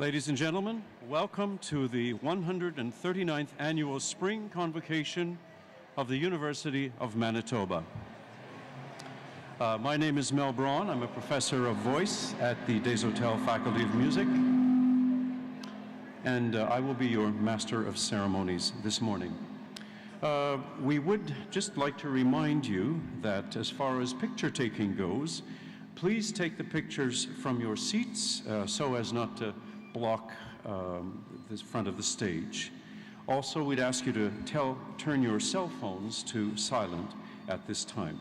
Ladies and gentlemen, welcome to the 139th Annual Spring Convocation of the University of Manitoba. My name is Mel Braun. I'm a professor of voice at the Des Hotels Faculty of Music, and I will be your Master of Ceremonies this morning. We would just like to remind you that as far as picture taking goes, please take the pictures from your seats so as not to block the front of the stage. Also, we'd ask you to turn your cell phones to silent at this time.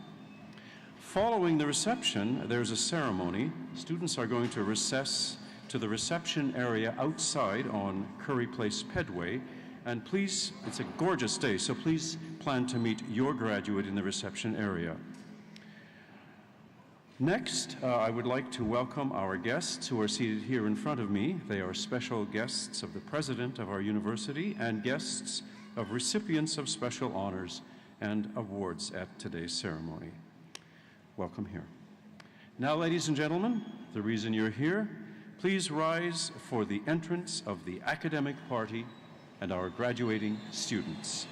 Following the reception, there's a ceremony. Students are going to recess to the reception area outside on Curry Place Pedway. And please, it's a gorgeous day, so please plan to meet your graduate in the reception area. Next, I would like to welcome our guests who are seated here in front of me. They are special guests of the president of our university and guests of recipients of special honors and awards at today's ceremony. Welcome here. Now, ladies and gentlemen, the reason you're here, please rise for the entrance of the academic party and our graduating students.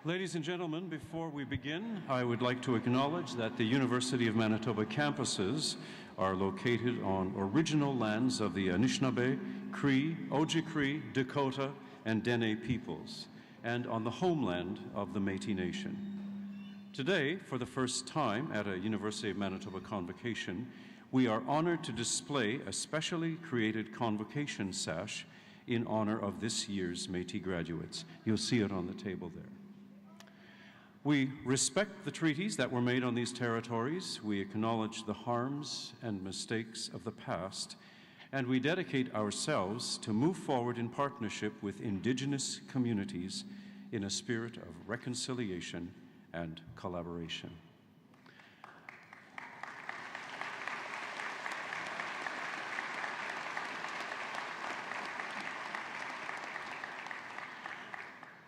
Ladies and gentlemen, before we begin, I would like to acknowledge that the University of Manitoba campuses are located on original lands of the Anishinaabe, Cree, Ojibwe, Dakota, and Dene peoples, and on the homeland of the Métis Nation. Today, for the first time at a University of Manitoba Convocation, we are honored to display a specially created Convocation sash in honor of this year's Métis graduates. You'll see it on the table there. We respect the treaties that were made on these territories, we acknowledge the harms and mistakes of the past, and we dedicate ourselves to move forward in partnership with Indigenous communities in a spirit of reconciliation and collaboration.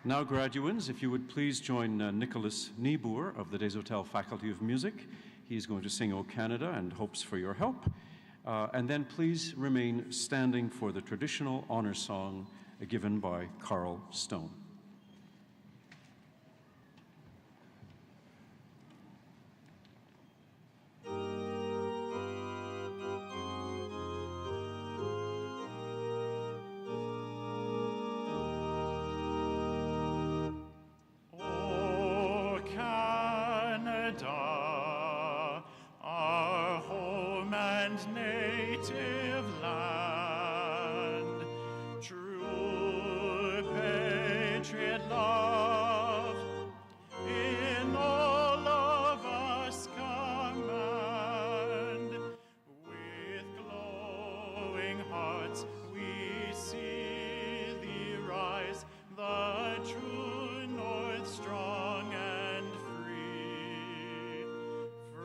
Now, graduands, if you would please join Nicholas Niebuhr of the Des Hôtels Faculty of Music. He's going to sing O Canada and Hopes for Your Help. And then please remain standing for the traditional honor song given by Carl Stone.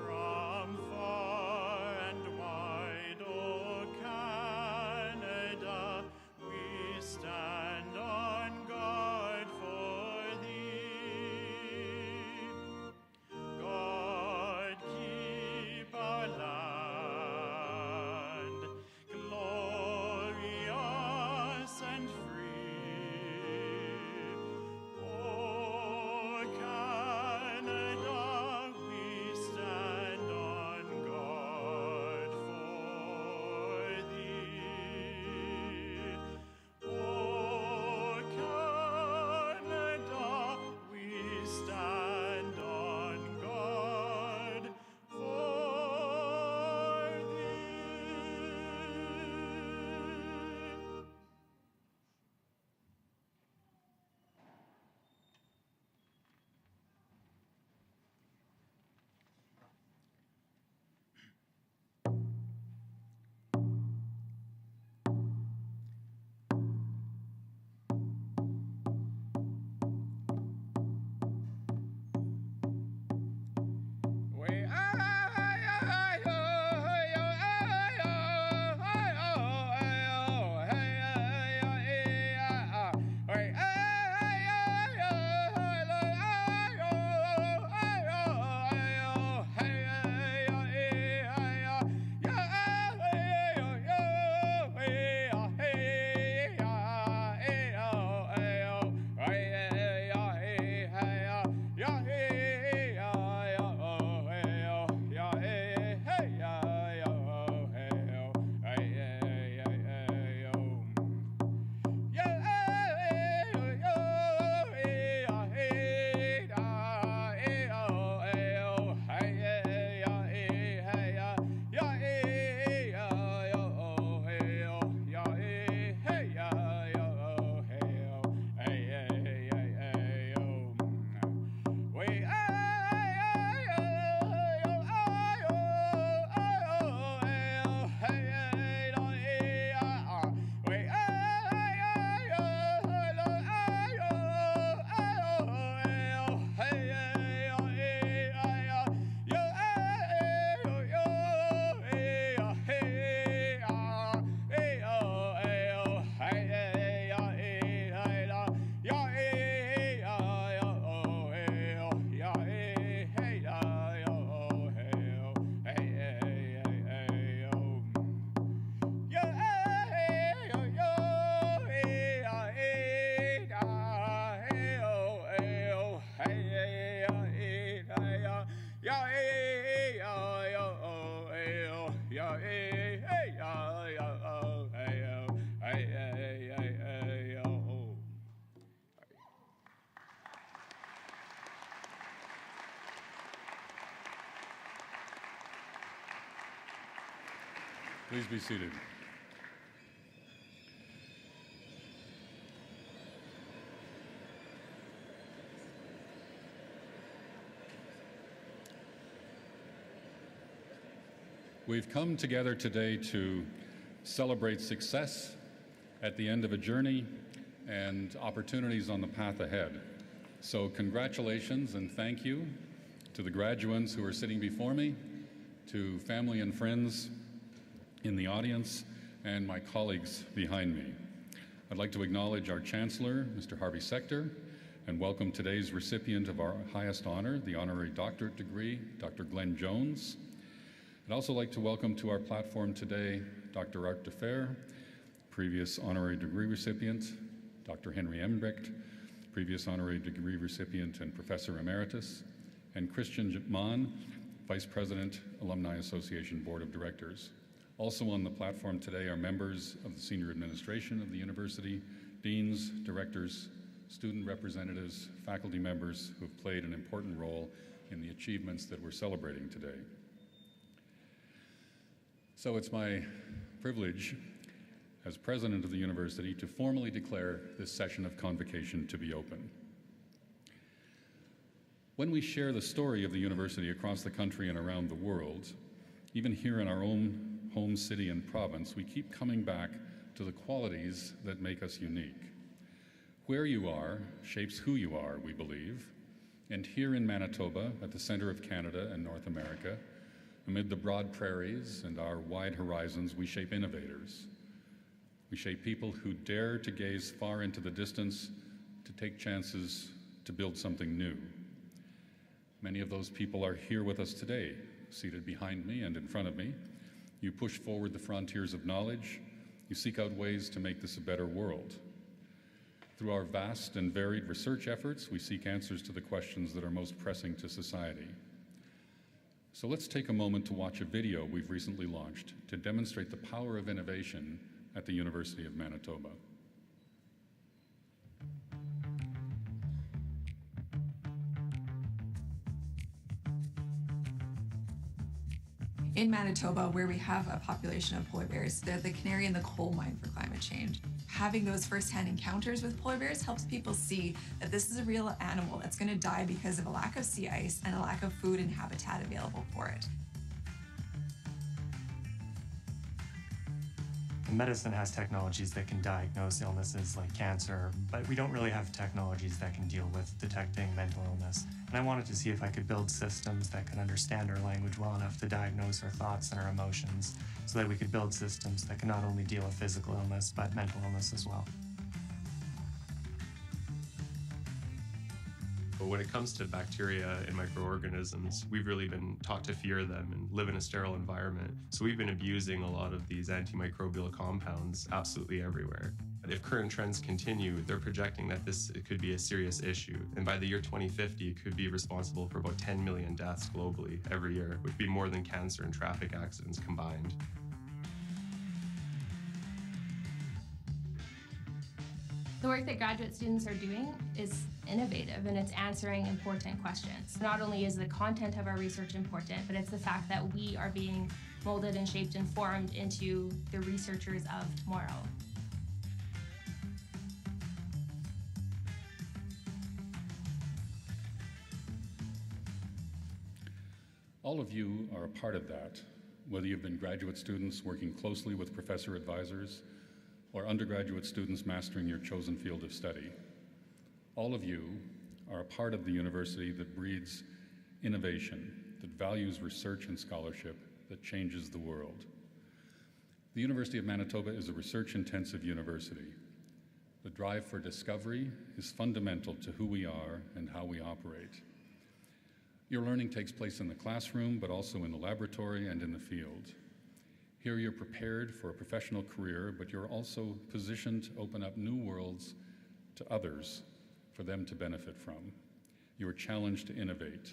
From far and wide, O Please be seated. We've come together today to celebrate success at the end of a journey and opportunities on the path ahead. So congratulations and thank you to the graduates who are sitting before me, to family and friends in the audience, and my colleagues behind me. I'd like to acknowledge our Chancellor, Mr. Harvey Sector, and welcome today's recipient of our highest honor, the honorary doctorate degree, Dr. Glenn Jones. I'd also like to welcome to our platform today Dr. Art DeFer, previous honorary degree recipient, Dr. Henry Embrecht, previous honorary degree recipient and professor emeritus, and Christian Mann, Vice President, Alumni Association Board of Directors. Also on the platform today are members of the senior administration of the university, deans, directors, student representatives, faculty members who have played an important role in the achievements that we're celebrating today. So it's my privilege as president of the university to formally declare this session of Convocation to be open. When we share the story of the university across the country and around the world, even here in our own home city and province, we keep coming back to the qualities that make us unique. Where you are shapes who you are, we believe, and here in Manitoba, at the center of Canada and North America, amid the broad prairies and our wide horizons, we shape innovators. We shape people who dare to gaze far into the distance, to take chances, to build something new. Many of those people are here with us today, seated behind me and in front of me. You push forward the frontiers of knowledge. You seek out ways to make this a better world. Through our vast and varied research efforts, we seek answers to the questions that are most pressing to society. So let's take a moment to watch a video we've recently launched to demonstrate the power of innovation at the University of Manitoba. In Manitoba, where we have a population of polar bears, they're the canary in the coal mine for climate change. Having those firsthand encounters with polar bears helps people see that this is a real animal that's going to die because of a lack of sea ice and a lack of food and habitat available for it. Medicine has technologies that can diagnose illnesses like cancer, but we don't really have technologies that can deal with detecting mental illness. And I wanted to see if I could build systems that could understand our language well enough to diagnose our thoughts and our emotions, so that we could build systems that can not only deal with physical illness, but mental illness as well. But when it comes to bacteria and microorganisms, we've really been taught to fear them and live in a sterile environment. So we've been abusing a lot of these antimicrobial compounds absolutely everywhere. If current trends continue, they're projecting that it could be a serious issue. And by the year 2050, it could be responsible for about 10 million deaths globally every year, which would be more than cancer and traffic accidents combined. The work that graduate students are doing is innovative, and it's answering important questions. Not only is the content of our research important, but it's the fact that we are being molded and shaped and formed into the researchers of tomorrow. All of you are a part of that, whether you've been graduate students working closely with professor advisors or undergraduate students mastering your chosen field of study. All of you are a part of the university that breeds innovation, that values research and scholarship, that changes the world. The University of Manitoba is a research-intensive university. The drive for discovery is fundamental to who we are and how we operate. Your learning takes place in the classroom, but also in the laboratory and in the field. Here you're prepared for a professional career, but you're also positioned to open up new worlds to others for them to benefit from. You are challenged to innovate.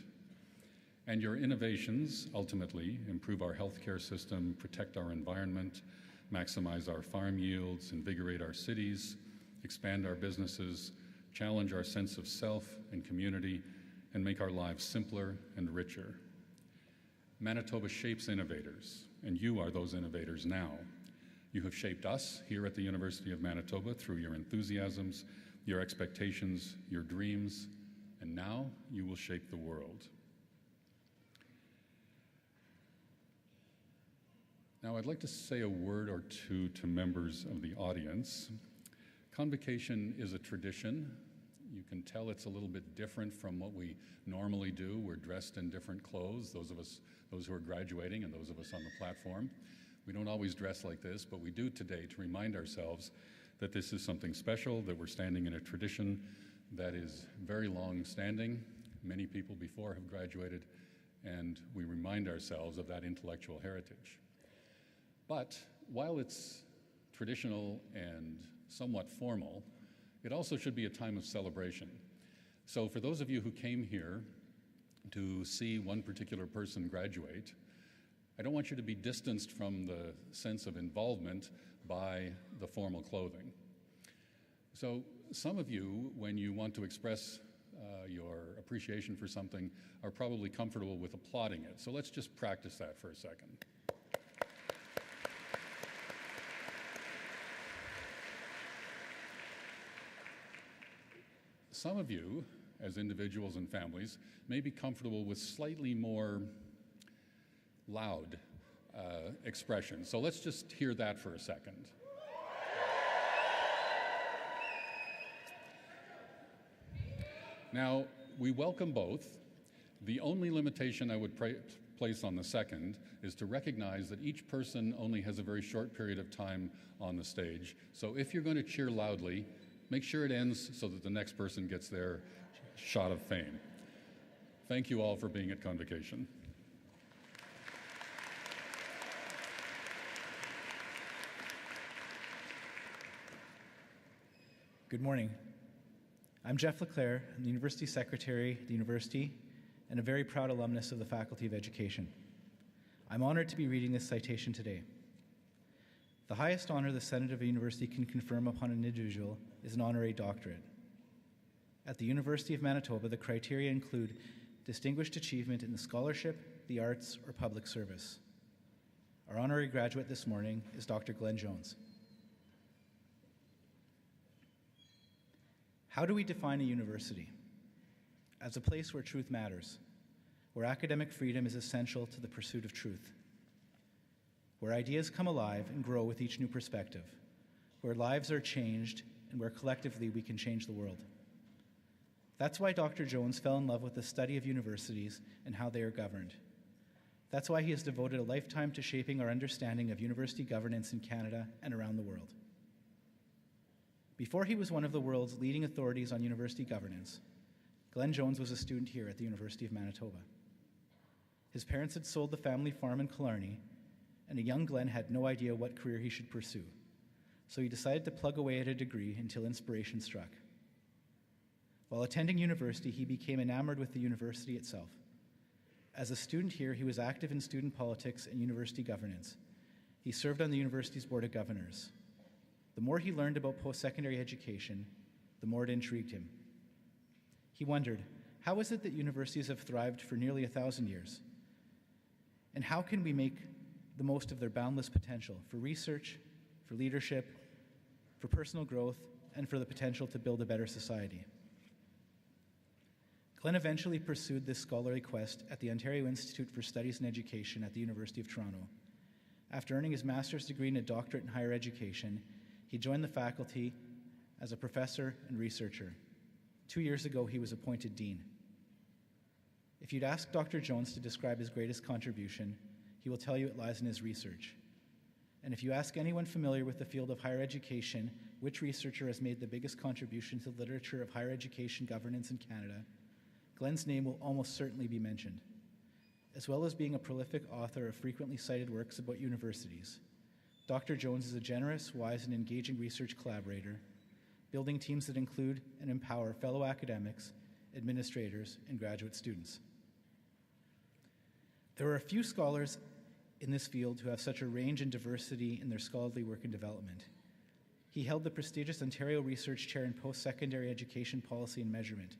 And your innovations ultimately improve our healthcare system, protect our environment, maximize our farm yields, invigorate our cities, expand our businesses, challenge our sense of self and community, and make our lives simpler and richer. Manitoba shapes innovators, and you are those innovators now. You have shaped us here at the University of Manitoba through your enthusiasms, your expectations, your dreams, and now you will shape the world. Now, I'd like to say a word or two to members of the audience. Convocation is a tradition. You can tell it's a little bit different from what we normally do. We're dressed in different clothes, those who are graduating and those of us on the platform. We don't always dress like this, but we do today to remind ourselves that this is something special, that we're standing in a tradition that is very long-standing. Many people before have graduated, and we remind ourselves of that intellectual heritage. But while it's traditional and somewhat formal, it also should be a time of celebration. So for those of you who came here to see one particular person graduate, I don't want you to be distanced from the sense of involvement by the formal clothing. So some of you, when you want to express your appreciation for something, are probably comfortable with applauding it. So let's just practice that for a second. Some of you, as individuals and families, may be comfortable with slightly more loud expression. So let's just hear that for a second. Now, we welcome both. The only limitation I would place on the second is to recognize that each person only has a very short period of time on the stage. So if you're going to cheer loudly, make sure it ends so that the next person gets their shot of fame. Thank you all for being at Convocation. Good morning. I'm Jeff LeClaire. I'm the University Secretary at the University and a very proud alumnus of the Faculty of Education. I'm honored to be reading this citation today. The highest honor the Senate of a university can confer upon an individual is an honorary doctorate. At the University of Manitoba, the criteria include distinguished achievement in the scholarship, the arts, or public service. Our honorary graduate this morning is Dr. Glenn Jones. How do we define a university? As a place where truth matters, where academic freedom is essential to the pursuit of truth, where ideas come alive and grow with each new perspective, where lives are changed and where collectively we can change the world. That's why Dr. Jones fell in love with the study of universities and how they are governed. That's why he has devoted a lifetime to shaping our understanding of university governance in Canada and around the world. Before he was one of the world's leading authorities on university governance, Glenn Jones was a student here at the University of Manitoba. His parents had sold the family farm in Killarney, and a young Glenn had no idea what career he should pursue, so he decided to plug away at a degree until inspiration struck. While attending university, he became enamored with the university itself. As a student here, he was active in student politics and university governance. He served on the university's Board of Governors. The more he learned about post-secondary education, the more it intrigued him. He wondered, how is it that universities have thrived for nearly 1,000 years? And how can we make the most of their boundless potential for research, for leadership, for personal growth, and for the potential to build a better society? Glenn eventually pursued this scholarly quest at the Ontario Institute for Studies in Education at the University of Toronto. After earning his master's degree and a doctorate in higher education, he joined the faculty as a professor and researcher. 2 years ago, he was appointed dean. If you'd ask Dr. Jones to describe his greatest contribution, he will tell you it lies in his research. And if you ask anyone familiar with the field of higher education, which researcher has made the biggest contribution to the literature of higher education governance in Canada, Glenn's name will almost certainly be mentioned. As well as being a prolific author of frequently cited works about universities, Dr. Jones is a generous, wise, and engaging research collaborator, building teams that include and empower fellow academics, administrators, and graduate students. There are a few scholars in this field who have such a range and diversity in their scholarly work and development. He held the prestigious Ontario Research Chair in Post-Secondary Education Policy and Measurement.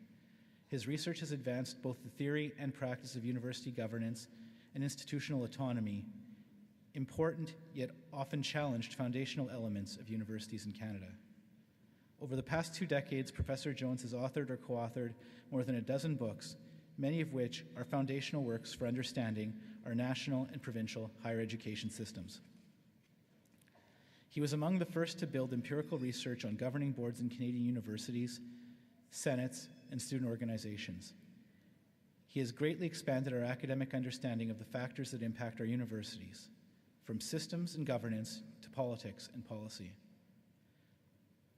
His research has advanced both the theory and practice of university governance and institutional autonomy, important yet often challenged foundational elements of universities in Canada. Over the past 2 decades, Professor Jones has authored or co-authored more than a dozen books, many of which are foundational works for understanding our national and provincial higher education systems. He was among the first to build empirical research on governing boards in Canadian universities, senates, and student organizations. He has greatly expanded our academic understanding of the factors that impact our universities, from systems and governance to politics and policy.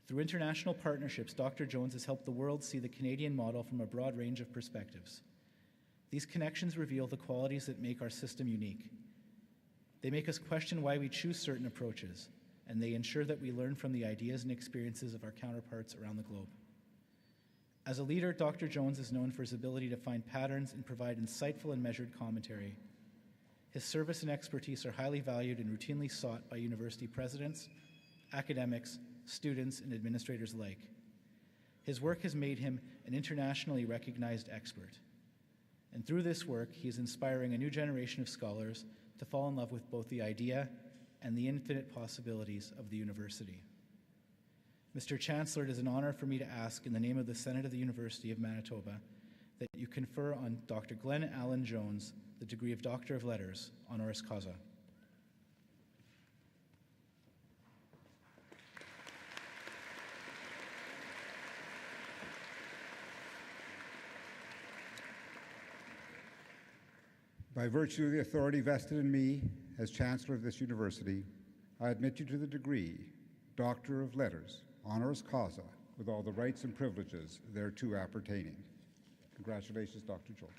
Through international partnerships, Dr. Jones has helped the world see the Canadian model from a broad range of perspectives. These connections reveal the qualities that make our system unique. They make us question why we choose certain approaches, and they ensure that we learn from the ideas and experiences of our counterparts around the globe. As a leader, Dr. Jones is known for his ability to find patterns and provide insightful and measured commentary. His service and expertise are highly valued and routinely sought by university presidents, academics, students, and administrators alike. His work has made him an internationally recognized expert. And through this work, he is inspiring a new generation of scholars to fall in love with both the idea and the infinite possibilities of the university. Mr. Chancellor, it is an honor for me to ask, in the name of the Senate of the University of Manitoba, that you confer on Dr. Glenn Allen Jones the degree of Doctor of Letters, honoris causa. By virtue of the authority vested in me as Chancellor of this university, I admit you to the degree Doctor of Letters, honoris causa, with all the rights and privileges thereto appertaining. Congratulations, Dr. Jones.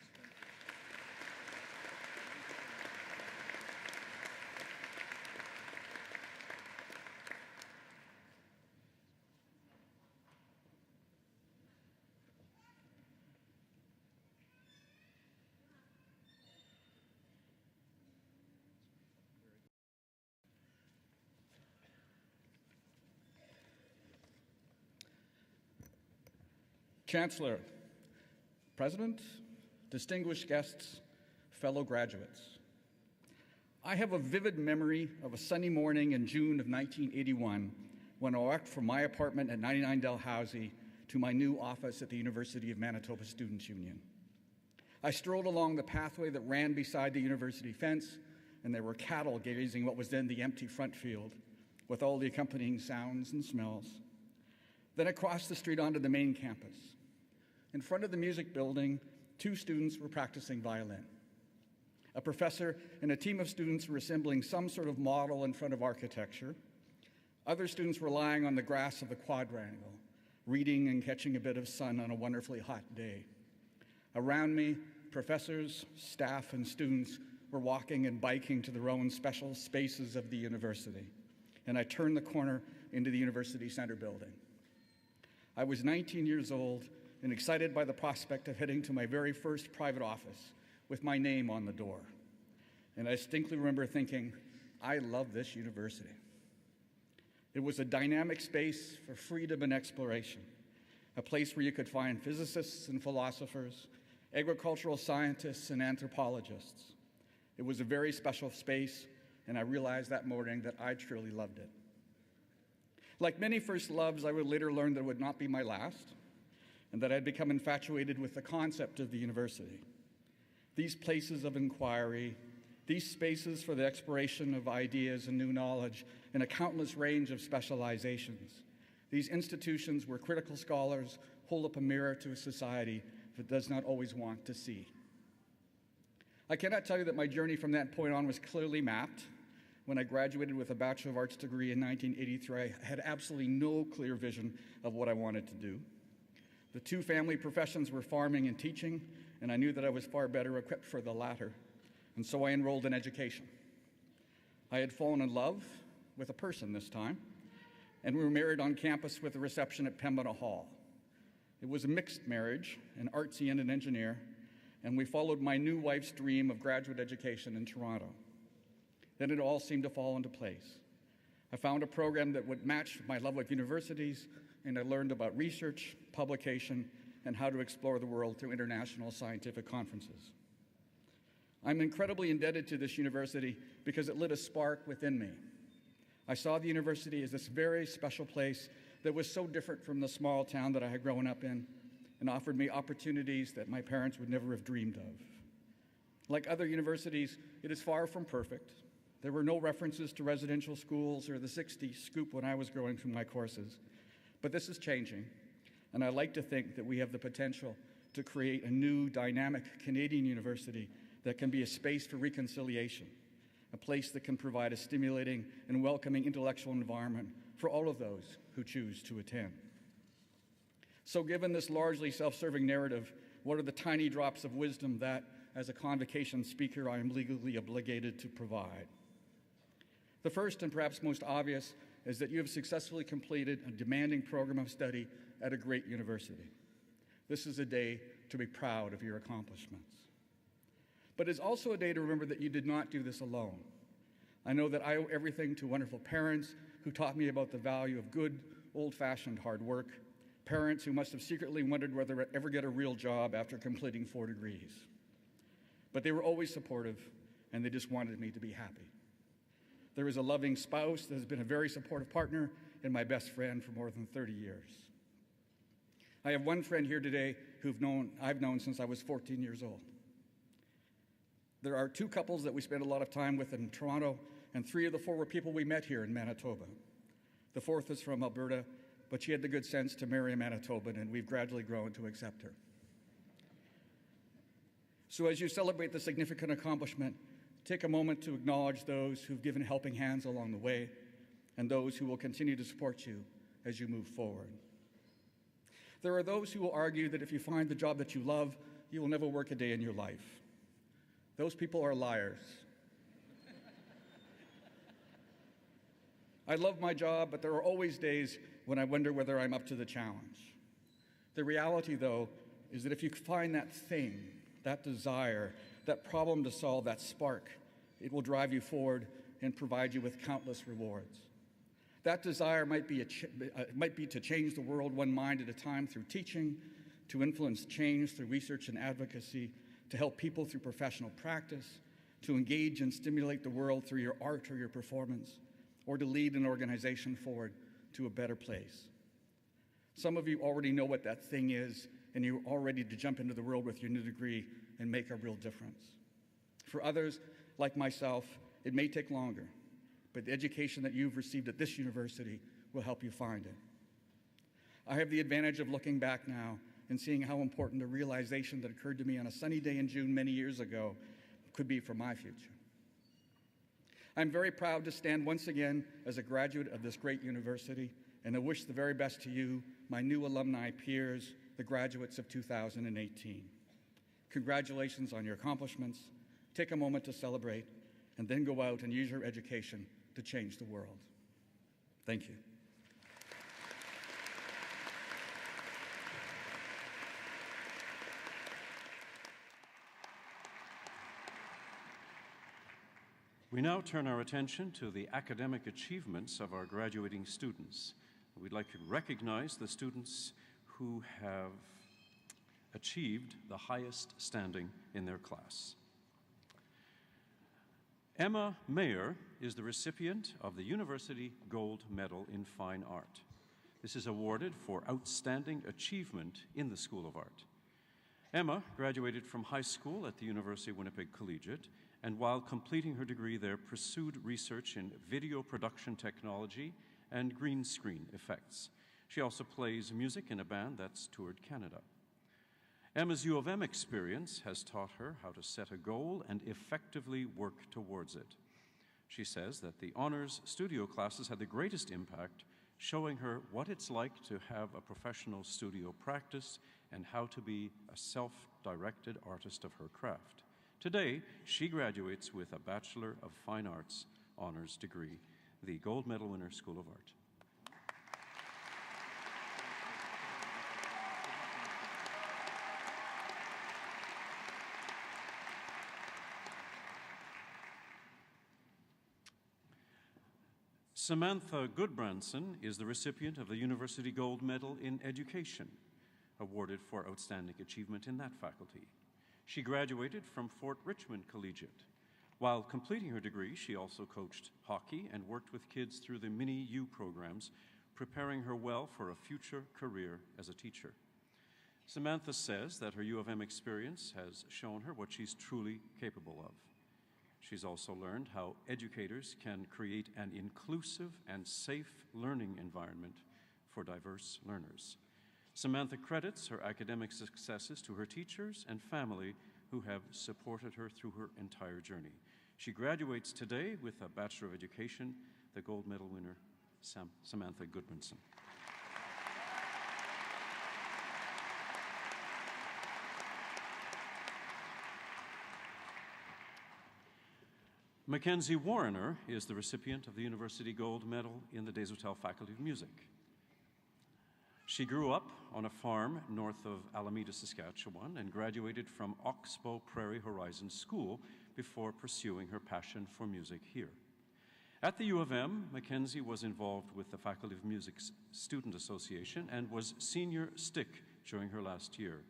Chancellor, President, distinguished guests, fellow graduates, I have a vivid memory of a sunny morning in June of 1981 when I walked from my apartment at 99 Dalhousie to my new office at the University of Manitoba Students' Union. I strolled along the pathway that ran beside the university fence, and there were cattle grazing what was then the empty front field, with all the accompanying sounds and smells. Then I crossed the street onto the main campus. In front of the music building, 2 students were practicing violin. A professor and a team of students were assembling some sort of model in front of architecture. Other students were lying on the grass of the quadrangle, reading and catching a bit of sun on a wonderfully hot day. Around me, professors, staff, and students were walking and biking to their own special spaces of the university, and I turned the corner into the University Center building. I was 19 years old and excited by the prospect of heading to my very first private office with my name on the door. And I distinctly remember thinking, I love this university. It was a dynamic space for freedom and exploration, a place where you could find physicists and philosophers, agricultural scientists and anthropologists. It was a very special space, and I realized that morning that I truly loved it. Like many first loves, I would later learn that it would not be my last, and that I'd become infatuated with the concept of the university. These places of inquiry, these spaces for the exploration of ideas and new knowledge in a countless range of specializations. These institutions where critical scholars hold up a mirror to a society that does not always want to see. I cannot tell you that my journey from that point on was clearly mapped. When I graduated with a Bachelor of Arts degree in 1983, I had absolutely no clear vision of what I wanted to do. The 2 family professions were farming and teaching, and I knew that I was far better equipped for the latter, and so I enrolled in education. I had fallen in love with a person this time, and we were married on campus with a reception at Pembina Hall. It was a mixed marriage, an artsy and an engineer, and we followed my new wife's dream of graduate education in Toronto. Then it all seemed to fall into place. I found a program that would match my love of universities, and I learned about research, publication, and how to explore the world through international scientific conferences. I'm incredibly indebted to this university because it lit a spark within me. I saw the university as this very special place that was so different from the small town that I had grown up in and offered me opportunities that my parents would never have dreamed of. Like other universities, it is far from perfect. There were no references to residential schools or the 60s scoop when I was going through my courses. But this is changing, and I like to think that we have the potential to create a new, dynamic Canadian university that can be a space for reconciliation, a place that can provide a stimulating and welcoming intellectual environment for all of those who choose to attend. So given this largely self-serving narrative, what are the tiny drops of wisdom that, as a Convocation speaker, I am legally obligated to provide? The first and perhaps most obvious is that you have successfully completed a demanding program of study at a great university. This is a day to be proud of your accomplishments. But it's also a day to remember that you did not do this alone. I know that I owe everything to wonderful parents who taught me about the value of good, old-fashioned hard work, parents who must have secretly wondered whether I'd ever get a real job after completing 4 degrees. But they were always supportive, and they just wanted me to be happy. There is a loving spouse that has been a very supportive partner and my best friend for more than 30 years. I have one friend here today I've known since I was 14 years old. There are 2 couples that we spend a lot of time with in Toronto, and 3 of the 4 were people we met here in Manitoba. The 4th is from Alberta, but she had the good sense to marry a Manitoban, and we've gradually grown to accept her. So as you celebrate the significant accomplishment, take a moment to acknowledge those who've given helping hands along the way and those who will continue to support you as you move forward. There are those who will argue that if you find the job that you love, you will never work a day in your life. Those people are liars. I love my job, but there are always days when I wonder whether I'm up to the challenge. The reality, though, is that if you find that thing, that desire, that problem to solve, that spark, it will drive you forward and provide you with countless rewards. That desire might be to change the world one mind at a time through teaching, to influence change through research and advocacy, to help people through professional practice, to engage and stimulate the world through your art or your performance, or to lead an organization forward to a better place. Some of you already know what that thing is, and you're all ready to jump into the world with your new degree and make a real difference. For others, like myself, it may take longer, but the education that you've received at this university will help you find it. I have the advantage of looking back now and seeing how important the realization that occurred to me on a sunny day in June many years ago could be for my future. I'm very proud to stand once again as a graduate of this great university, and I wish the very best to you, my new alumni peers, the graduates of 2018. Congratulations on your accomplishments. Take a moment to celebrate, and then go out and use your education to change the world. Thank you. We now turn our attention to the academic achievements of our graduating students. We'd like to recognize the students who have achieved the highest standing in their class. Emma Mayer is the recipient of the University Gold Medal in Fine Art. This is awarded for outstanding achievement in the School of Art. Emma graduated from high school at the University of Winnipeg Collegiate, and while completing her degree there, pursued research in video production technology and green screen effects. She also plays music in a band that's toured Canada. Emma's U of M experience has taught her how to set a goal and effectively work towards it. She says that the honors studio classes had the greatest impact, showing her what it's like to have a professional studio practice and how to be a self-directed artist of her craft. Today, she graduates with a Bachelor of Fine Arts honors degree, the Gold Medal winner, School of Art. Samantha Goodbranson is the recipient of the University Gold Medal in Education, awarded for outstanding achievement in that faculty. She graduated from Fort Richmond Collegiate. While completing her degree, she also coached hockey and worked with kids through the Mini-U programs, preparing her well for a future career as a teacher. Samantha says that her U of M experience has shown her what she's truly capable of. She's also learned how educators can create an inclusive and safe learning environment for diverse learners. Samantha credits her academic successes to her teachers and family who have supported her through her entire journey. She graduates today with a Bachelor of Education, the gold medal winner, Samantha Goodmanson. Mckenzie Warner is the recipient of the University Gold Medal in the Desautels Faculty of Music. She grew up on a farm north of Alameda, Saskatchewan, and graduated from Oxbow Prairie Horizon School before pursuing her passion for music here. At the U of M, Mckenzie was involved with the Faculty of Music's Student Association and was senior stick during her last year.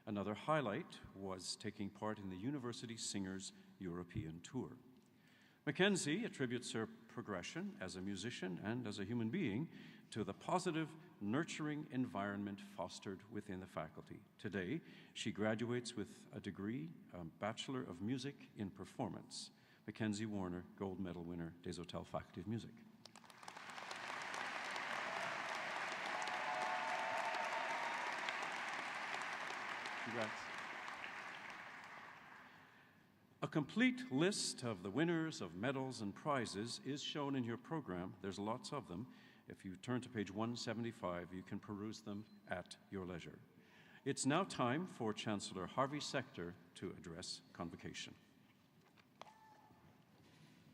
Another highlight was taking part in the University Singers European Tour. Mckenzie attributes her progression as a musician and as a human being to the positive, nurturing environment fostered within the faculty. Today, she graduates with a degree, a Bachelor of Music in Performance. Mckenzie Warner, gold medal winner, Desautels Faculty of Music. Congrats. A complete list of the winners of medals and prizes is shown in your program. There's lots of them. If you turn to page 175, you can peruse them at your leisure. It's now time for Chancellor Harvey Sector to address Convocation.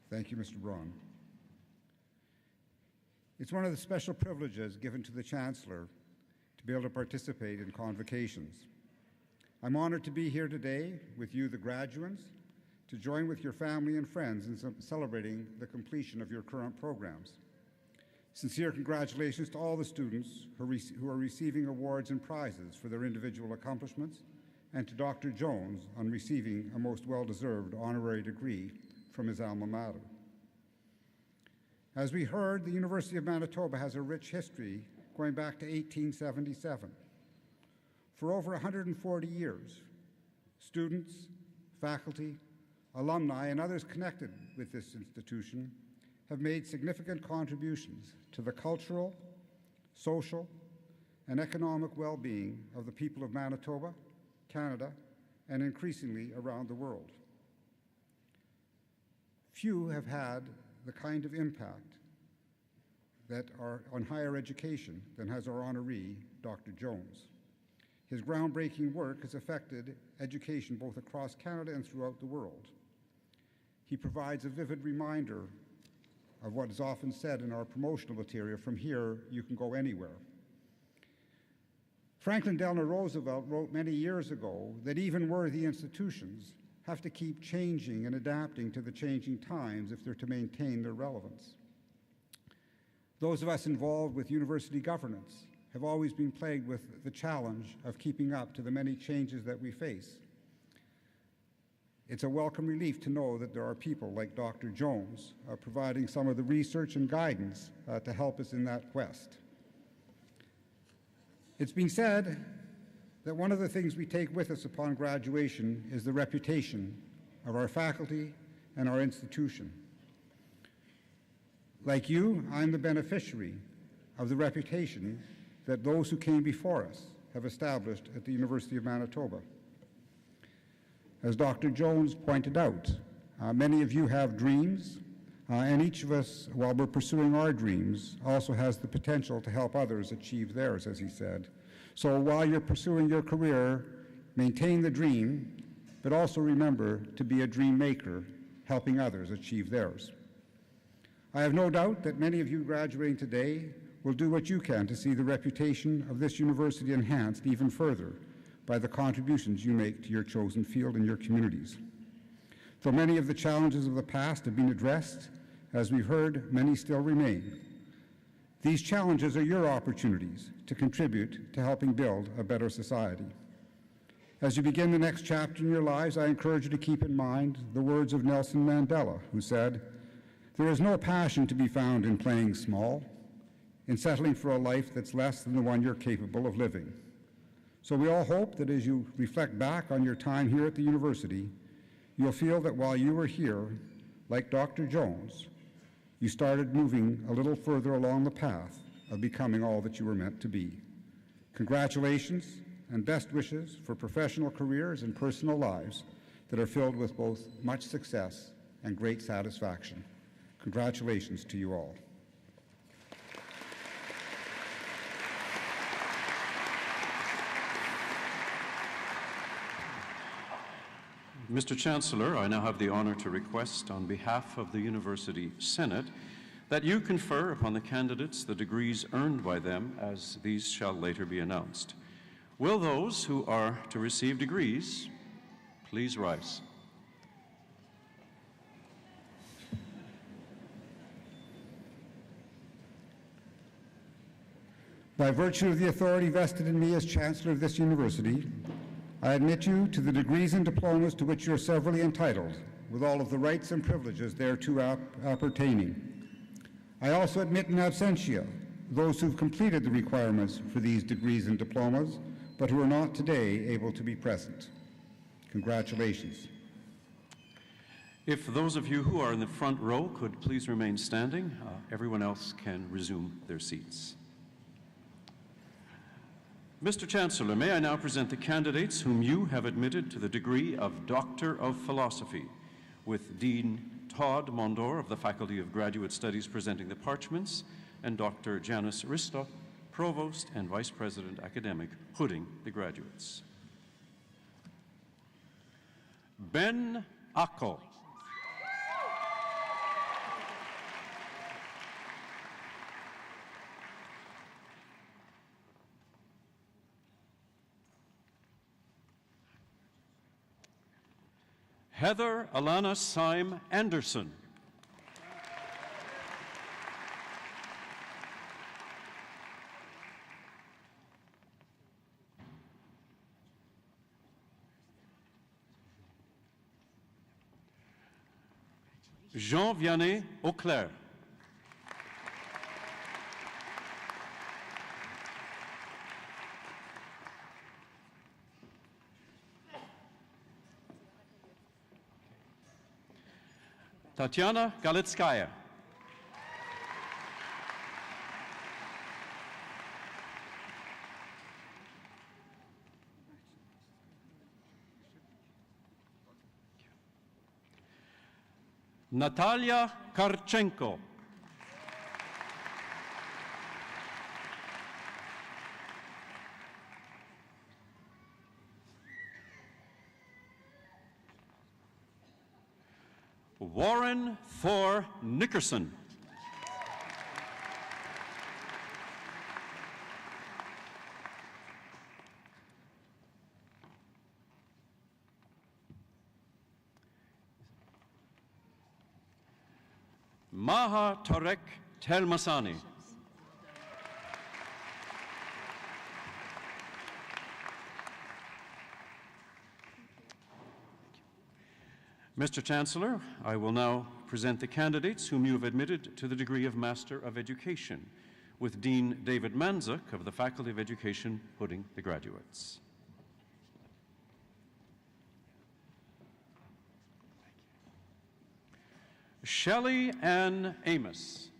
Thank you, Mr. Braun. It's one of the special privileges given to the Chancellor to be able to participate in convocations. I'm honored to be here today with you, the graduates, to join with your family and friends in celebrating the completion of your current programs. Sincere congratulations to all the students who are receiving awards and prizes for their individual accomplishments, and to Dr. Jones on receiving a most well-deserved honorary degree from his alma mater. As we heard, the University of Manitoba has a rich history going back to 1877. For over 140 years, students, faculty, alumni, and others connected with this institution have made significant contributions to the cultural, social, and economic well-being of the people of Manitoba, Canada, and increasingly around the world. Few have had the kind of impact that are on higher education than has our honoree, Dr. Jones. His groundbreaking work has affected education both across Canada and throughout the world. He provides a vivid reminder of what is often said in our promotional material, from here you can go anywhere. Franklin Delano Roosevelt wrote many years ago that even worthy institutions have to keep changing and adapting to the changing times if they're to maintain their relevance. Those of us involved with university governance have always been plagued with the challenge of keeping up to the many changes that we face. It's a welcome relief to know that there are people like Dr. Jones providing some of the research and guidance to help us in that quest. It's been said that one of the things we take with us upon graduation is the reputation of our faculty and our institution. Like you, I'm the beneficiary of the reputation that those who came before us have established at the University of Manitoba. As Dr. Jones pointed out, many of you have dreams, and each of us, while we're pursuing our dreams, also has the potential to help others achieve theirs, as he said. So while you're pursuing your career, maintain the dream, but also remember to be a dream maker, helping others achieve theirs. I have no doubt that many of you graduating today will do what you can to see the reputation of this university enhanced even further by the contributions you make to your chosen field and your communities. Though many of the challenges of the past have been addressed, as we've heard, many still remain. These challenges are your opportunities to contribute to helping build a better society. As you begin the next chapter in your lives, I encourage you to keep in mind the words of Nelson Mandela, who said, "There is no passion to be found in playing small, in settling for a life that's less than the one you're capable of living." So we all hope that as you reflect back on your time here at the university, you'll feel that while you were here, like Dr. Jones, you started moving a little further along the path of becoming all that you were meant to be. Congratulations and best wishes for professional careers and personal lives that are filled with both much success and great satisfaction. Congratulations to you all. Mr. Chancellor, I now have the honor to request on behalf of the University Senate that you confer upon the candidates the degrees earned by them, as these shall later be announced. Will those who are to receive degrees please rise? By virtue of the authority vested in me as Chancellor of this university, I admit you to the degrees and diplomas to which you are severally entitled, with all of the rights and privileges thereto appertaining. I also admit in absentia those who've completed the requirements for these degrees and diplomas, but who are not today able to be present. Congratulations. If those of you who are in the front row could please remain standing, everyone else can resume their seats. Mr. Chancellor, may I now present the candidates whom you have admitted to the degree of Doctor of Philosophy, with Dean Todd Mondor of the Faculty of Graduate Studies presenting the parchments, and Dr. Janice Risto, Provost and Vice President Academic, hooding the graduates. Ben Ako. Heather Alana Syme Anderson. Jean Vianney Auclair. Tatiana Galitskaya. Natalia Karchenko. Warren Thor Nickerson. Maha Tarek Telmasani. Mr. Chancellor, I will now present the candidates whom you have admitted to the degree of Master of Education, with Dean David Manzuk of the Faculty of Education hooding the graduates. Shelley Ann Amos.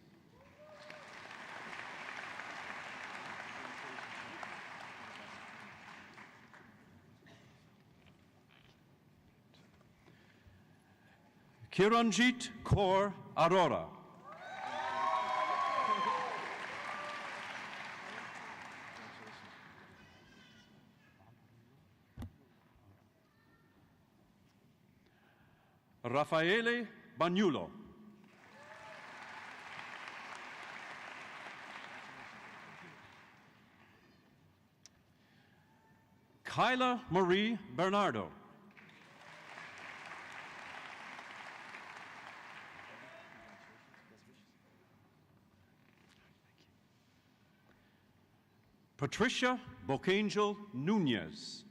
Kiranjit Kaur Arora. Raffaele Bagnulo. Kyla Marie Bernardo. Patricia Bocangel Nunez.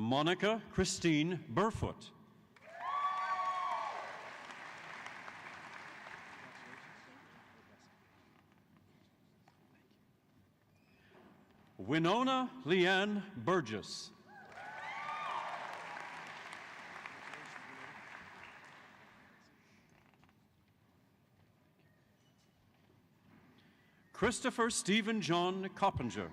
Monica Christine Burfoot. Winona Leanne Burgess. Christopher Stephen John Coppinger.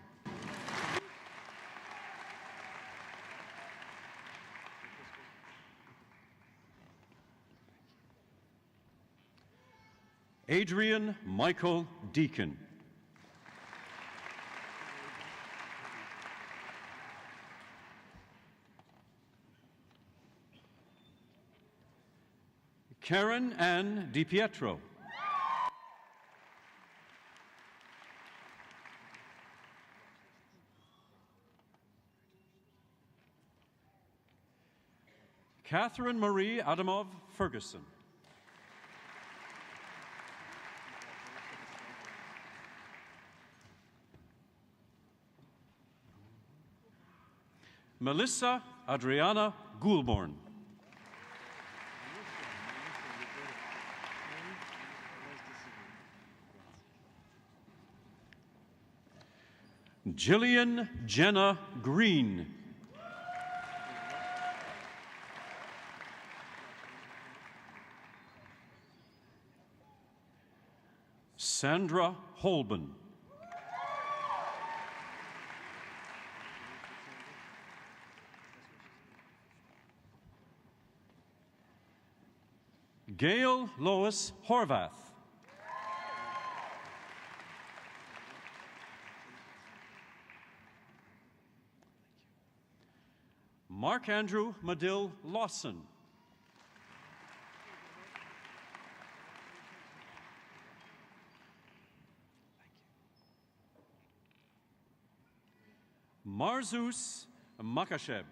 Adrian Michael Deacon. Karen Ann DiPietro. Catherine Marie Adamov Ferguson. Melissa Adriana Goulborn. Jillian Jenna Green. Sandra Holben. Gail Lois Horvath. Mark Andrew Madill Lawson. Marzus Makasheb.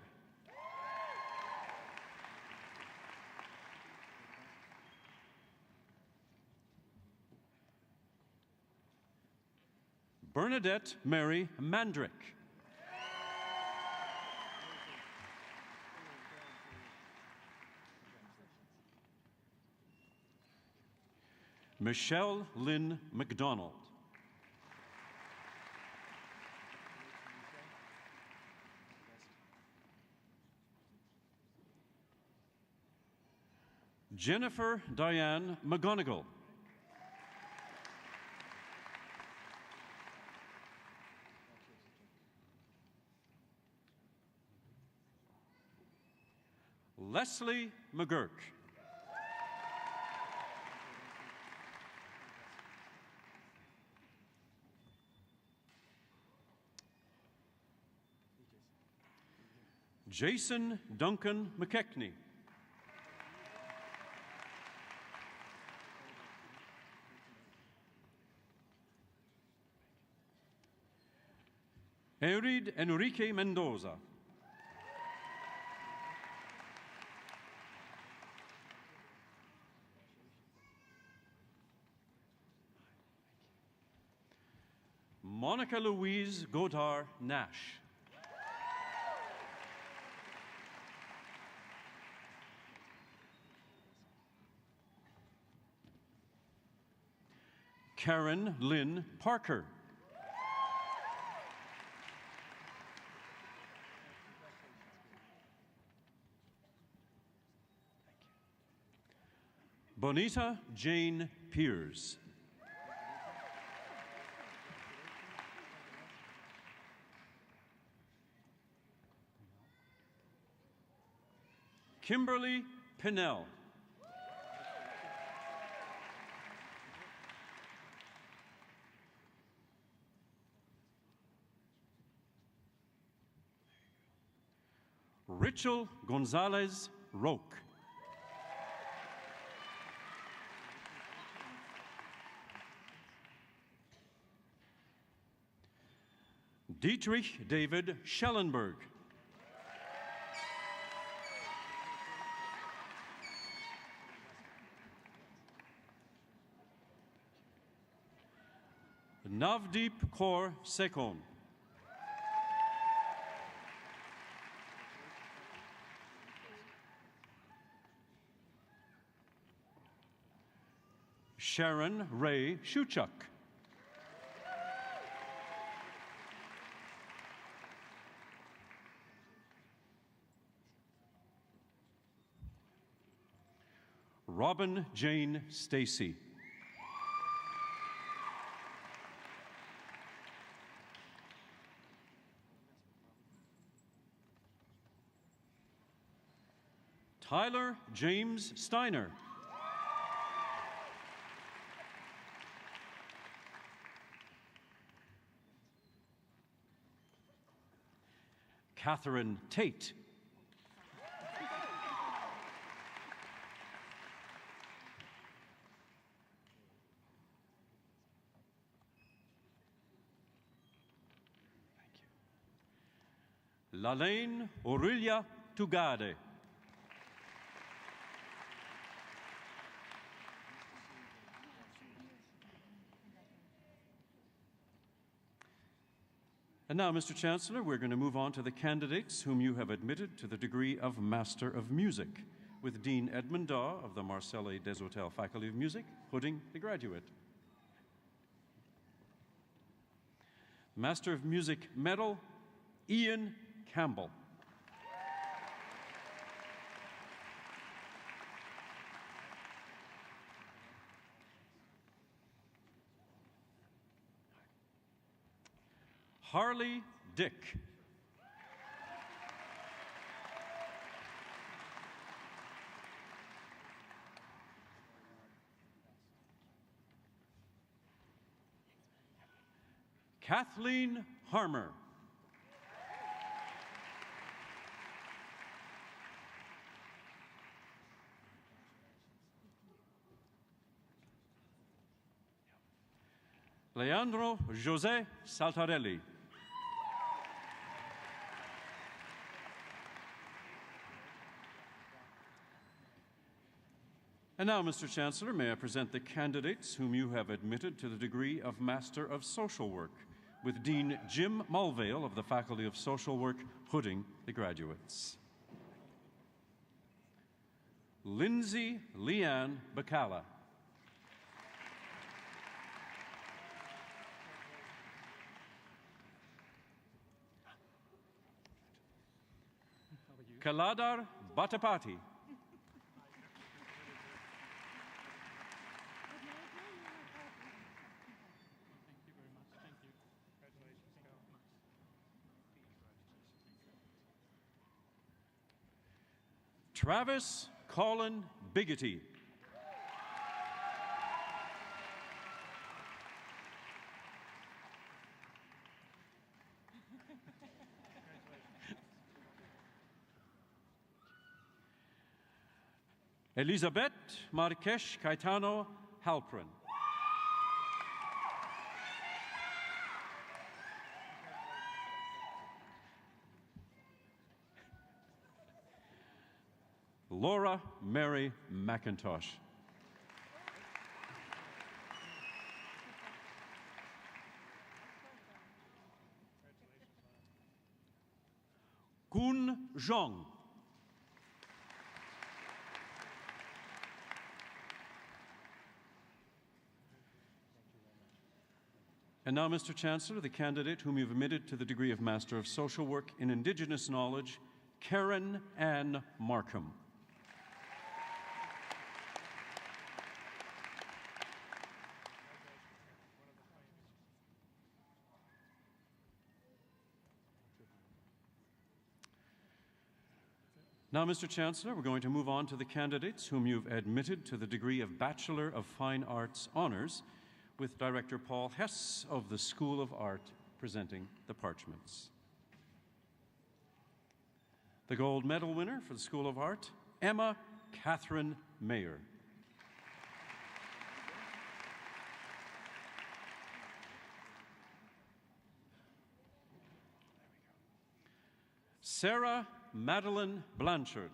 Bernadette Mary Mandrick. Michelle Lynn McDonald. Jennifer Diane McGonigal. Leslie McGurk. Jason Duncan McKechnie. Eurid Enrique Mendoza. Monica Louise Godard Nash. Karen Lynn Parker. Bonita Jane Piers. Kimberly Pinnell. Rachel Gonzalez Roque. Dietrich David Schellenberg. Navdeep Kaur Sekon. Sharon Ray Shuchuk. Robin Jane Stacy. Tyler James Steiner. Catherine Tate. Lalaine Aurelia Tugade. And now, Mr. Chancellor, we're going to move on to the candidates whom you have admitted to the degree of Master of Music, with Dean Edmund Daw of the Marcelle des Hôtels Faculty of Music hooding the graduate. Master of Music Medal, Ian Campbell. Harley Dick. Kathleen Harmer. Leandro José Saltarelli. And now, Mr. Chancellor, may I present the candidates whom you have admitted to the degree of Master of Social Work, with Dean Jim Mulvale of the Faculty of Social Work hooding the graduates. Lindsay Leanne Bacala. Kaladar Batapati. Travis Colin Biggity. Elizabeth Marques Caetano Halprin. Laura Mary McIntosh. Kun Zhong. And now, Mr. Chancellor, the candidate whom you've admitted to the degree of Master of Social Work in Indigenous Knowledge, Karen Ann Markham. Now, Mr. Chancellor, we're going to move on to the candidates whom you've admitted to the degree of Bachelor of Fine Arts Honors, with Director Paul Hess of the School of Art presenting the parchments. The gold medal winner for the School of Art, Emma Catherine Mayer. Sarah Madeline Blanchard.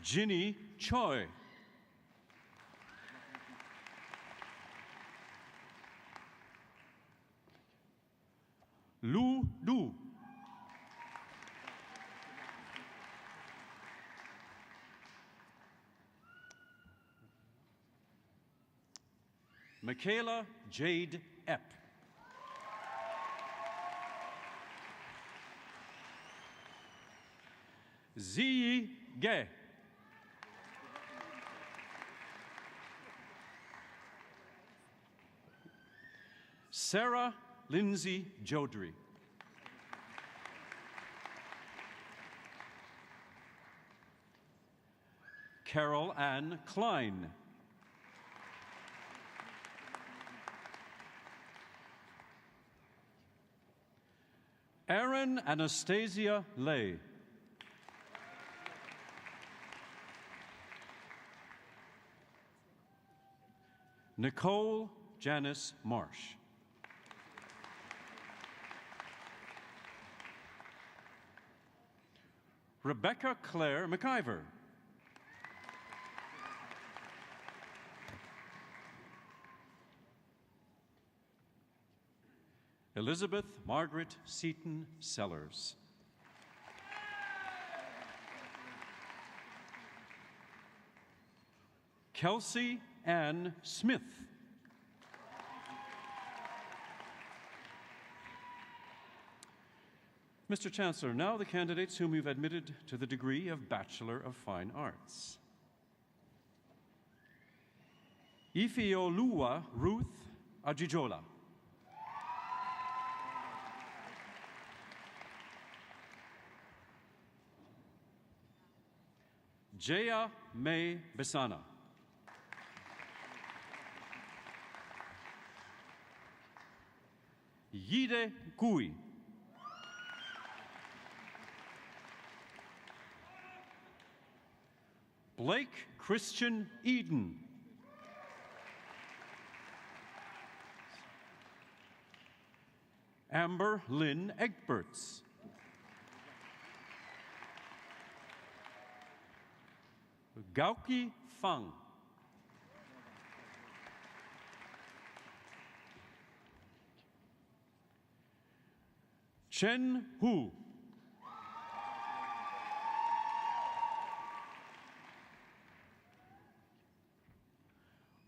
Ginny Choi. Lu Du. Michaela Jade Epp. Ziyi Ge. Sarah Lindsay Jodry. Carol Ann Klein. Erin Anastasia Lay. Nicole Janice Marsh. Rebecca Claire McIver. Elizabeth Margaret Seaton Sellers. Kelsey Ann Smith. Mr. Chancellor, now the candidates whom you've admitted to the degree of Bachelor of Fine Arts. Ifeoluwa Ruth Ajijola. Jaya May Besana. Yide Kui. Blake Christian Eden. Amber Lynn Egberts. Gauki Fang. Chen Hu.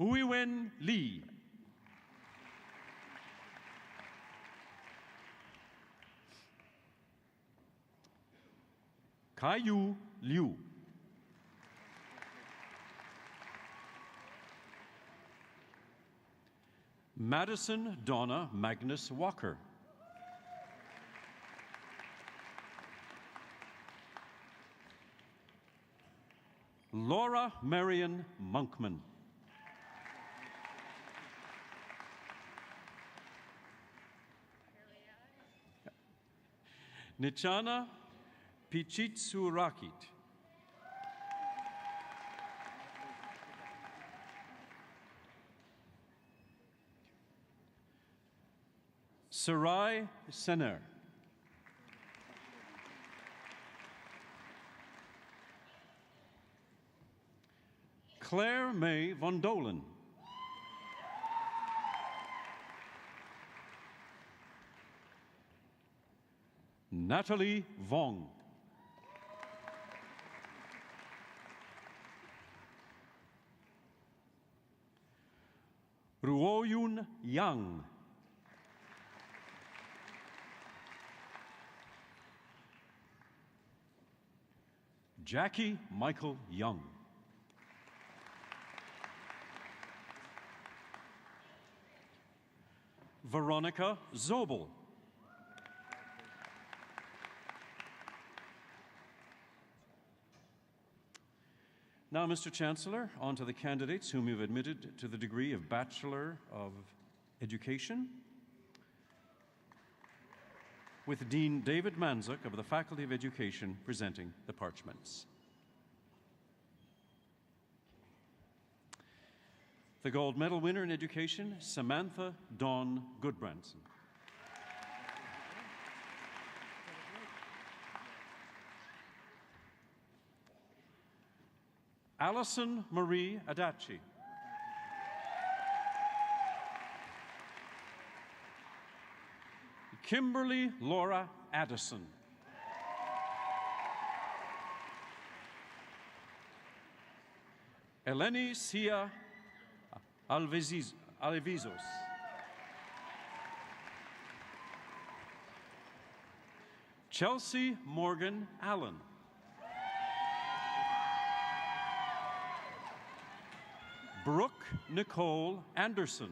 Uiwen Lee. Kaiyu Liu. Madison Donna Magnus Walker. Laura Marion Monkman. Nichana Pichitsurakit. Sarai Sener. Claire May Von Dolen. Natalie Vong. Ruoyun Yang. Jackie Michael Young. Veronica Zobel. Now, Mr. Chancellor, on to the candidates whom you've admitted to the degree of Bachelor of Education, with Dean David Manzuk of the Faculty of Education presenting the parchments. The gold medal winner in education, Samantha Dawn Goodbranson. Allison Marie Adachi. Kimberly Laura Addison. Eleni Sia Alveziz. Alevizos. Chelsea Morgan Allen. Brooke Nicole Anderson.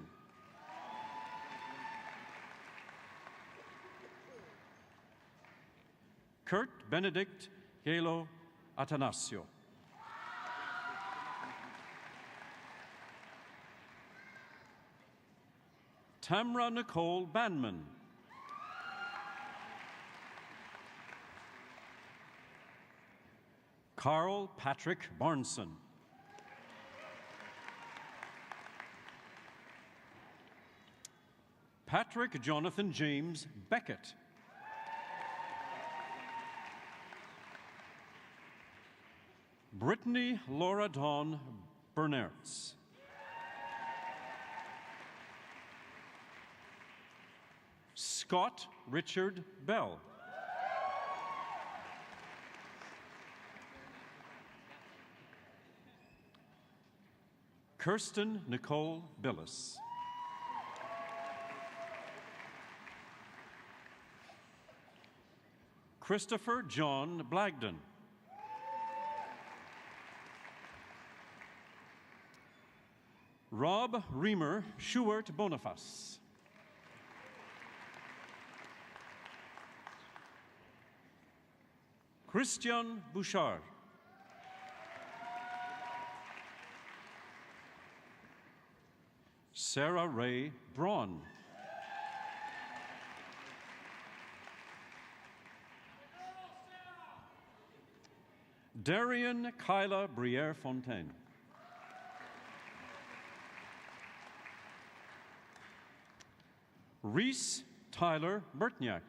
Kurt Benedict Gelo Atanasio. Tamra Nicole Banman. Carl Patrick Barnson. Patrick Jonathan James Beckett. Brittany Laura Dawn Bernertz. Scott Richard Bell. Kirsten Nicole Billis. Christopher John Blagden. Rob Reamer Schuart Boniface. Christian Bouchard. Sarah Ray Braun. Darian Kyla Briere Fontaine. Reese Tyler Bertniak.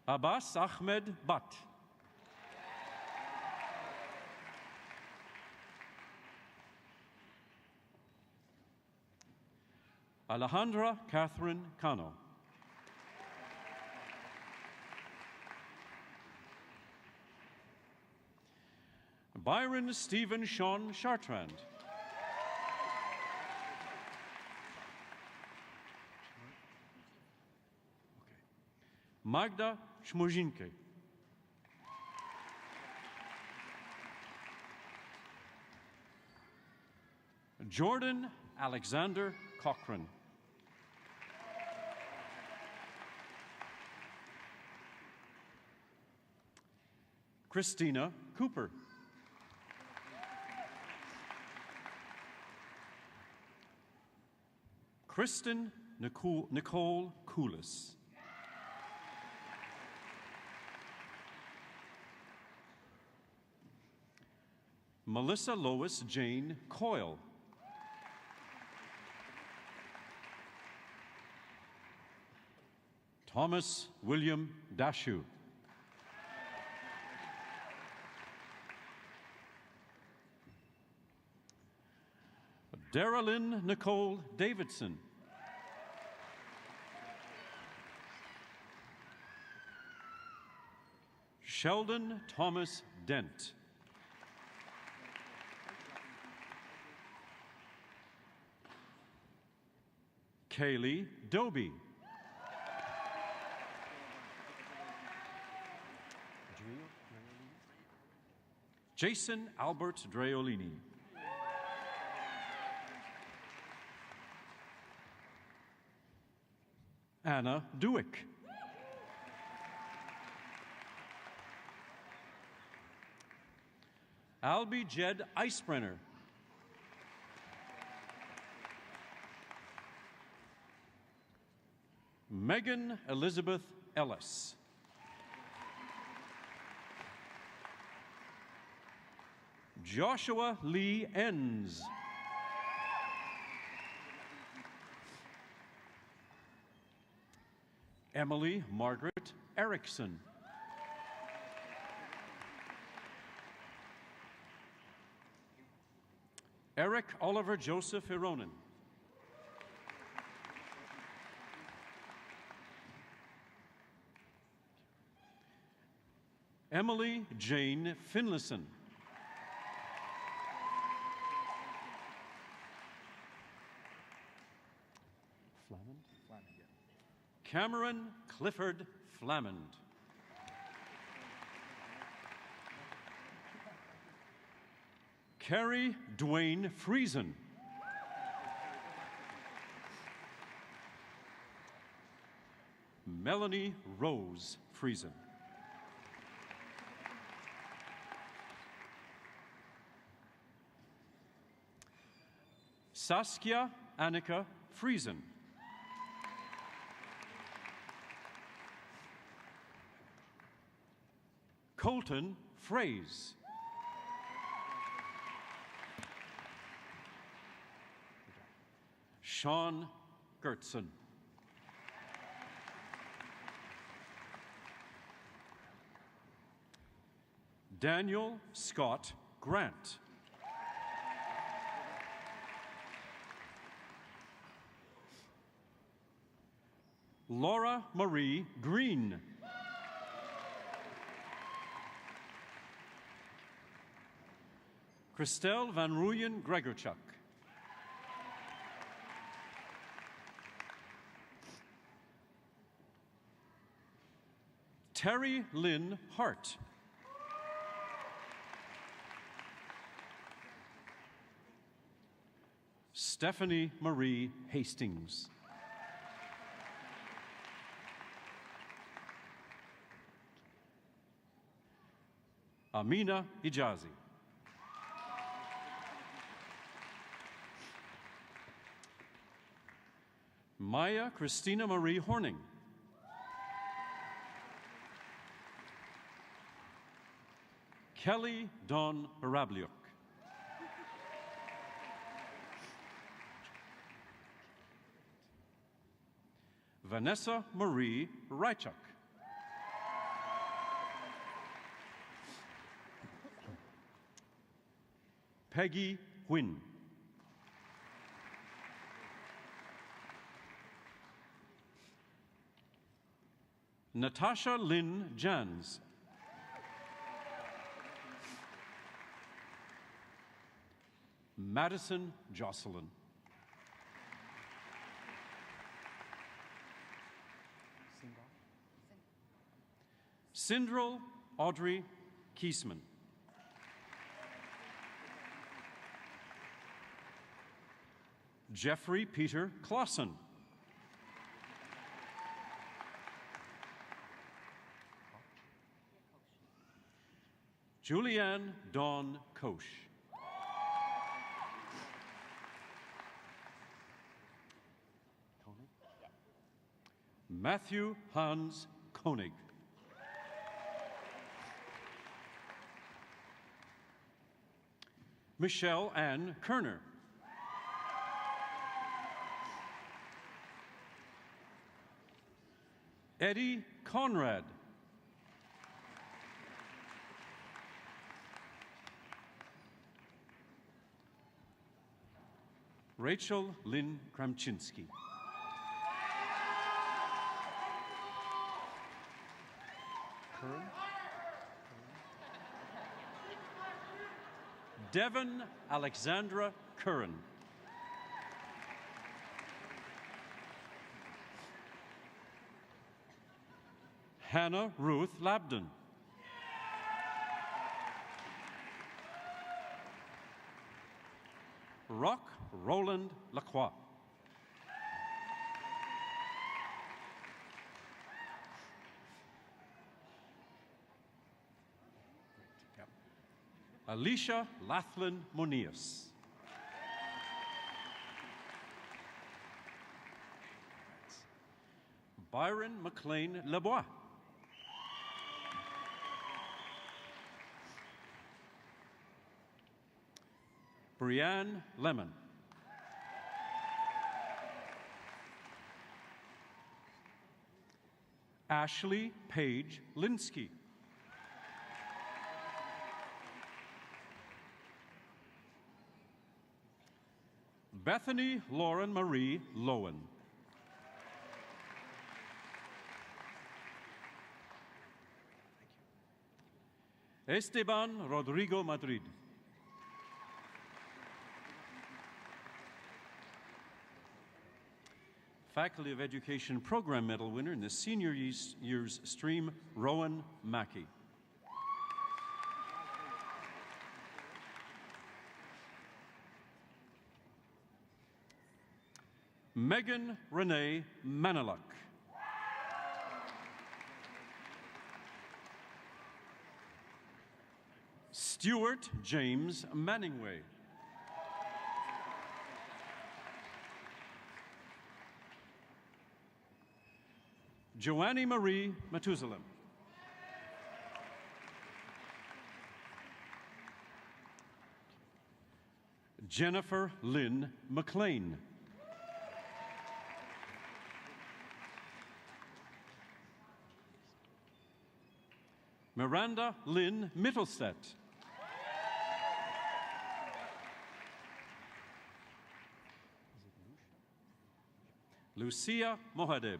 Abbas Ahmed Butt. Alejandra Catherine Cano. Byron Stephen Sean Chartrand. Magda Schmojinke. Jordan Alexander Cochran. Christina Cooper. Kristen Nicole Coulis. Melissa Lois Jane Coyle. Thomas William Dashu. Darylyn Nicole Davidson. Sheldon Thomas Dent. Kaylee Doby. Jason Albert Dreolini. Anna Duick. Albie Jed Icebrenner. Megan Elizabeth Ellis. Joshua Lee Enns. Emily Margaret Erickson. Eric Oliver Joseph Ironin. Emily Jane Finlayson. Cameron Clifford Flamand. Kerry Dwayne Friesen. Melanie Rose Friesen. Saskia Annika Friesen. Colton Fraze. Sean Gertson. Daniel Scott Grant. Laura Marie Green. Christelle Van Rooyen Gregorchuk. Terry Lynn Hart. Stephanie Marie Hastings. Amina Ijazi. Maya Christina Marie Horning. Kelly Dawn Harabliuk. Vanessa Marie Rychuk. Peggy Huynh. Natasha Lynn Jans. Madison Jocelyn. Sindrel Audrey Kiesman. Jeffrey Peter Clausen. Julianne Dawn Koch. Matthew Hans Koenig. Michelle Ann Kerner. Eddie Conrad. Rachel Lynn Kramczynski. Devon Alexandra Curran. Hannah Ruth Labden. Rock Roland Lacroix. Alicia Laughlin Monias. Byron McLean Lebois. Brianne Lemon. Ashley Paige Linsky. Bethany Lauren Marie Lowen. Esteban Rodrigo Madrid. Faculty of Education Program Medal winner in the senior year's stream, Rowan Mackey. Megan Renee Maniluk. Stuart James Manningway. Joannie Marie Matusalem. Jennifer Lynn McLean. Miranda Lynn Mittelstadt. Lucia Mohadeb.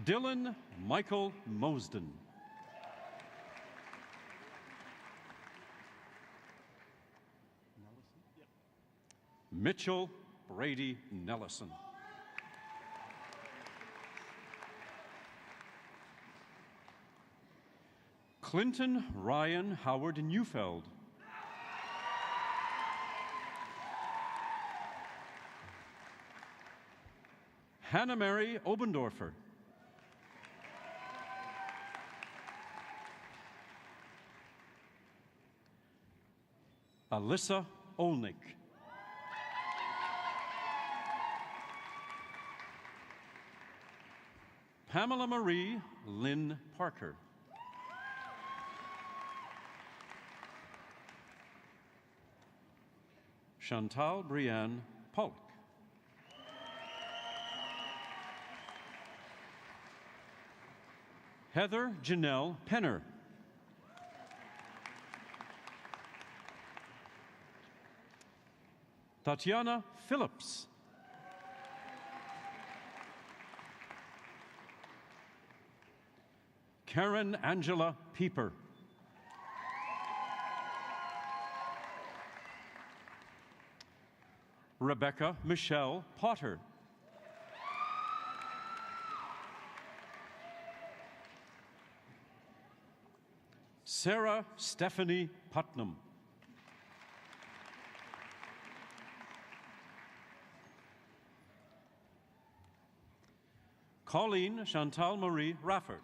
Dylan Michael Mosden. Mitchell Brady Nellison. Clinton Ryan Howard Neufeld. Hannah Mary Obendorfer. Alyssa Olnick. Pamela Marie Lynn Parker. Chantal Brianne Pollock. Heather Janelle Penner. Tatiana Phillips. Karen Angela Pieper. Rebecca Michelle Potter. Sarah Stephanie Putnam. Colleen Chantal Marie Rafford.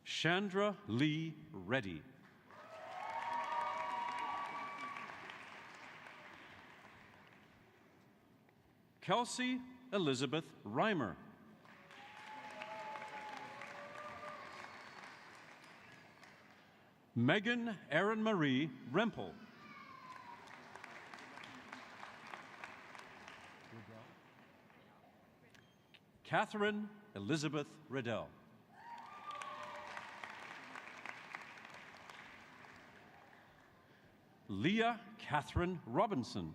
Chandra Lee Reddy. Kelsey Elizabeth Reimer. Megan Erin Marie Rempel. Catherine Elizabeth Riddell. Leah Catherine Robinson.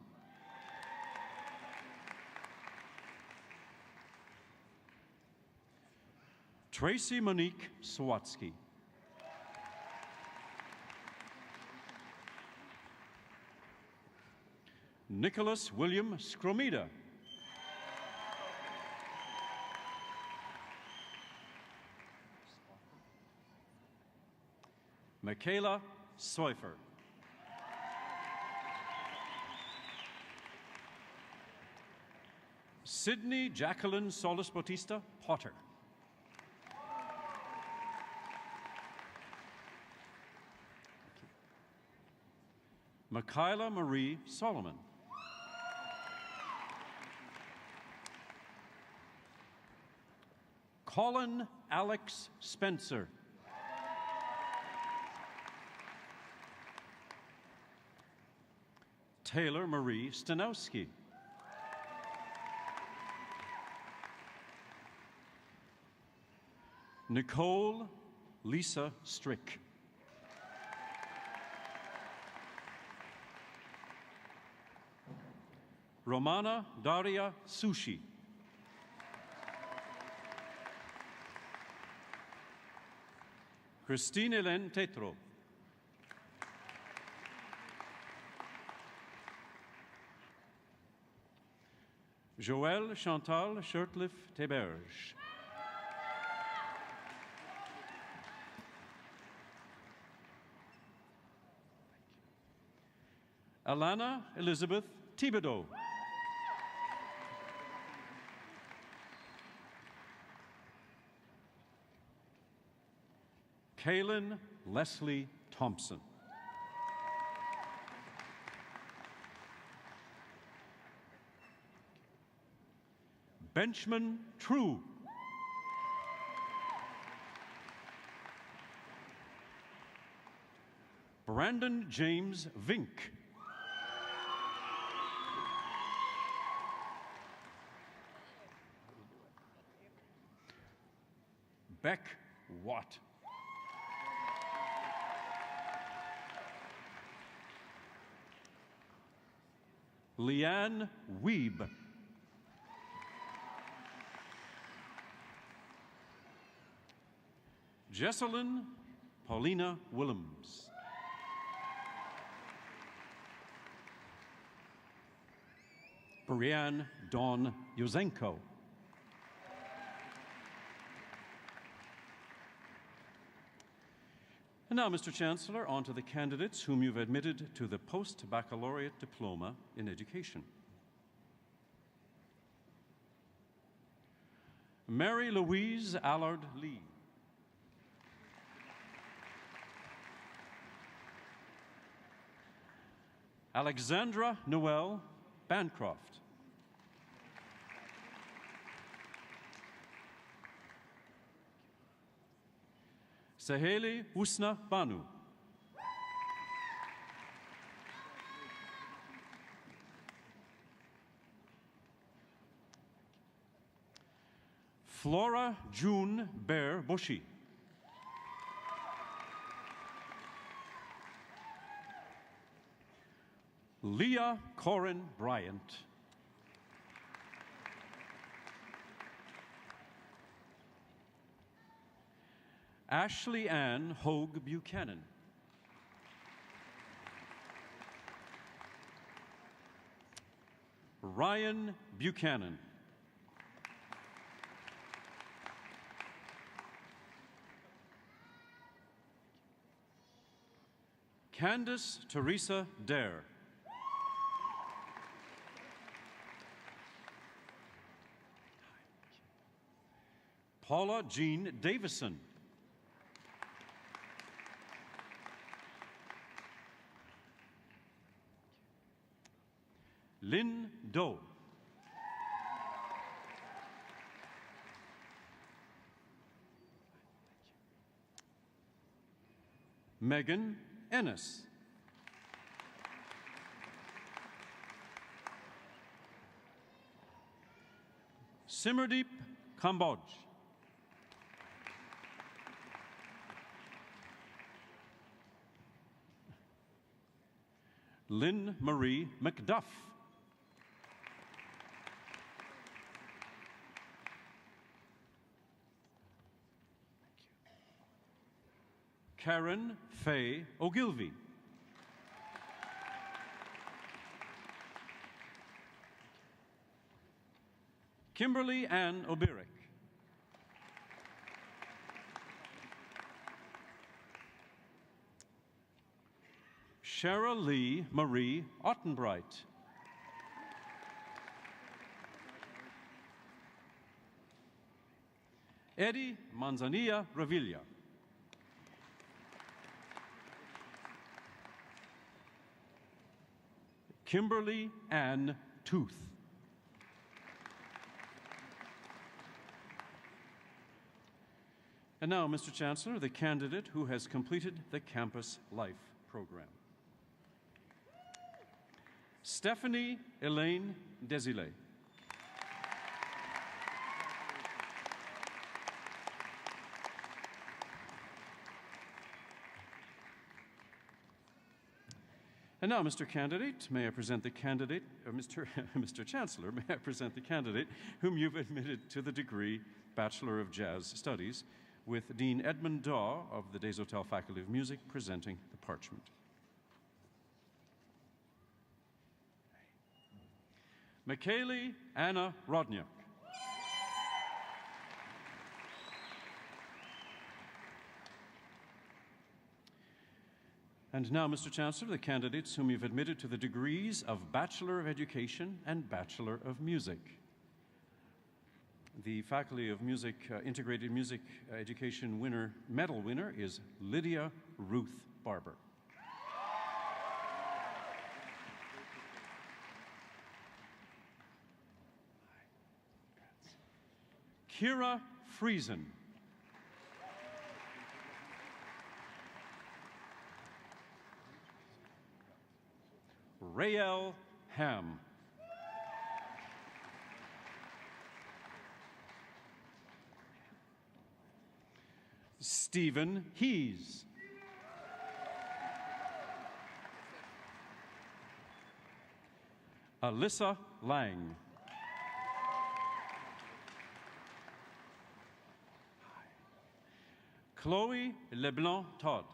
Tracy Monique Sawatsky. Nicholas William Scromida. Michaela Seufer. Sydney Jacqueline Solis Bautista Potter. Michaela Marie Solomon. Colin Alex Spencer. Taylor Marie Stanowski. Nicole Lisa Strick. Romana Daria Sushi. Christine Hélène Tétrault. Joëlle Chantal Shurtliff-Théberge. Alana Elizabeth Thibodeau. Kaylin Leslie Thompson. Benjamin True. Brandon James Vink. Beck Watt. Leanne Weeb. Jesselyn Paulina Willems. Brianne Dawn Yuzenko. And now, Mr. Chancellor, on to the candidates whom you've admitted to the post-baccalaureate diploma in education. Mary Louise Allard Lee. Alexandra Noel Bancroft. Saheli Husna Banu. Flora June Bear Boshi. Leah Corin Bryant. Ashley Ann Hogue Buchanan. Ryan Buchanan. Candace Teresa Dare. Paula Jean Davison. Lynn Doe. Megan Ennis. Simerdeep Kambodge. Lynn Marie McDuff. Karen Faye Ogilvie. Kimberly Ann Obirick. Cheryl Lee Marie Ottenbright. Eddie Manzanilla Revilla. Kimberly Ann Tooth. And now, Mr. Chancellor, the candidate who has completed the Campus Life program. Stephanie Elaine Desilets. And now, Mr. Candidate, may I present the candidate, or Mr. Chancellor, may I present the candidate whom you've admitted to the degree Bachelor of Jazz Studies with Dean Edmund Daw of the Des Hôtels Faculty of Music presenting the parchment. Michaeli Anna Rodniak. And now, Mr. Chancellor, the candidates whom you've admitted to the degrees of Bachelor of Education and Bachelor of Music. The Faculty of Music Integrated Music Education medal winner is Lydia Ruth Barber. Kira Friesen. Rael Ham. Stephen Hees. Alyssa Lang. Chloe Leblanc Todd.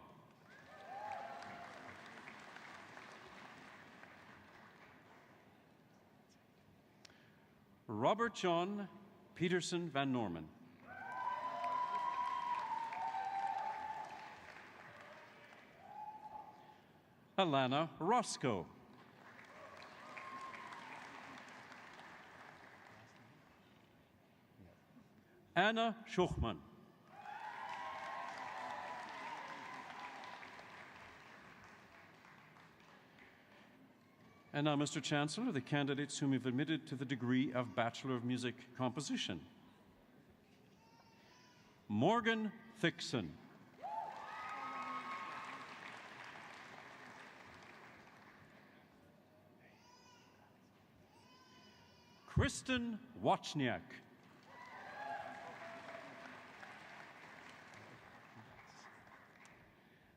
Robert John Peterson Van Norman. Alana Roscoe. Anna Schuchman. And now, Mr. Chancellor, the candidates whom you've admitted to the degree of Bachelor of Music Composition. Morgan Thixon. Kristen Wachniak.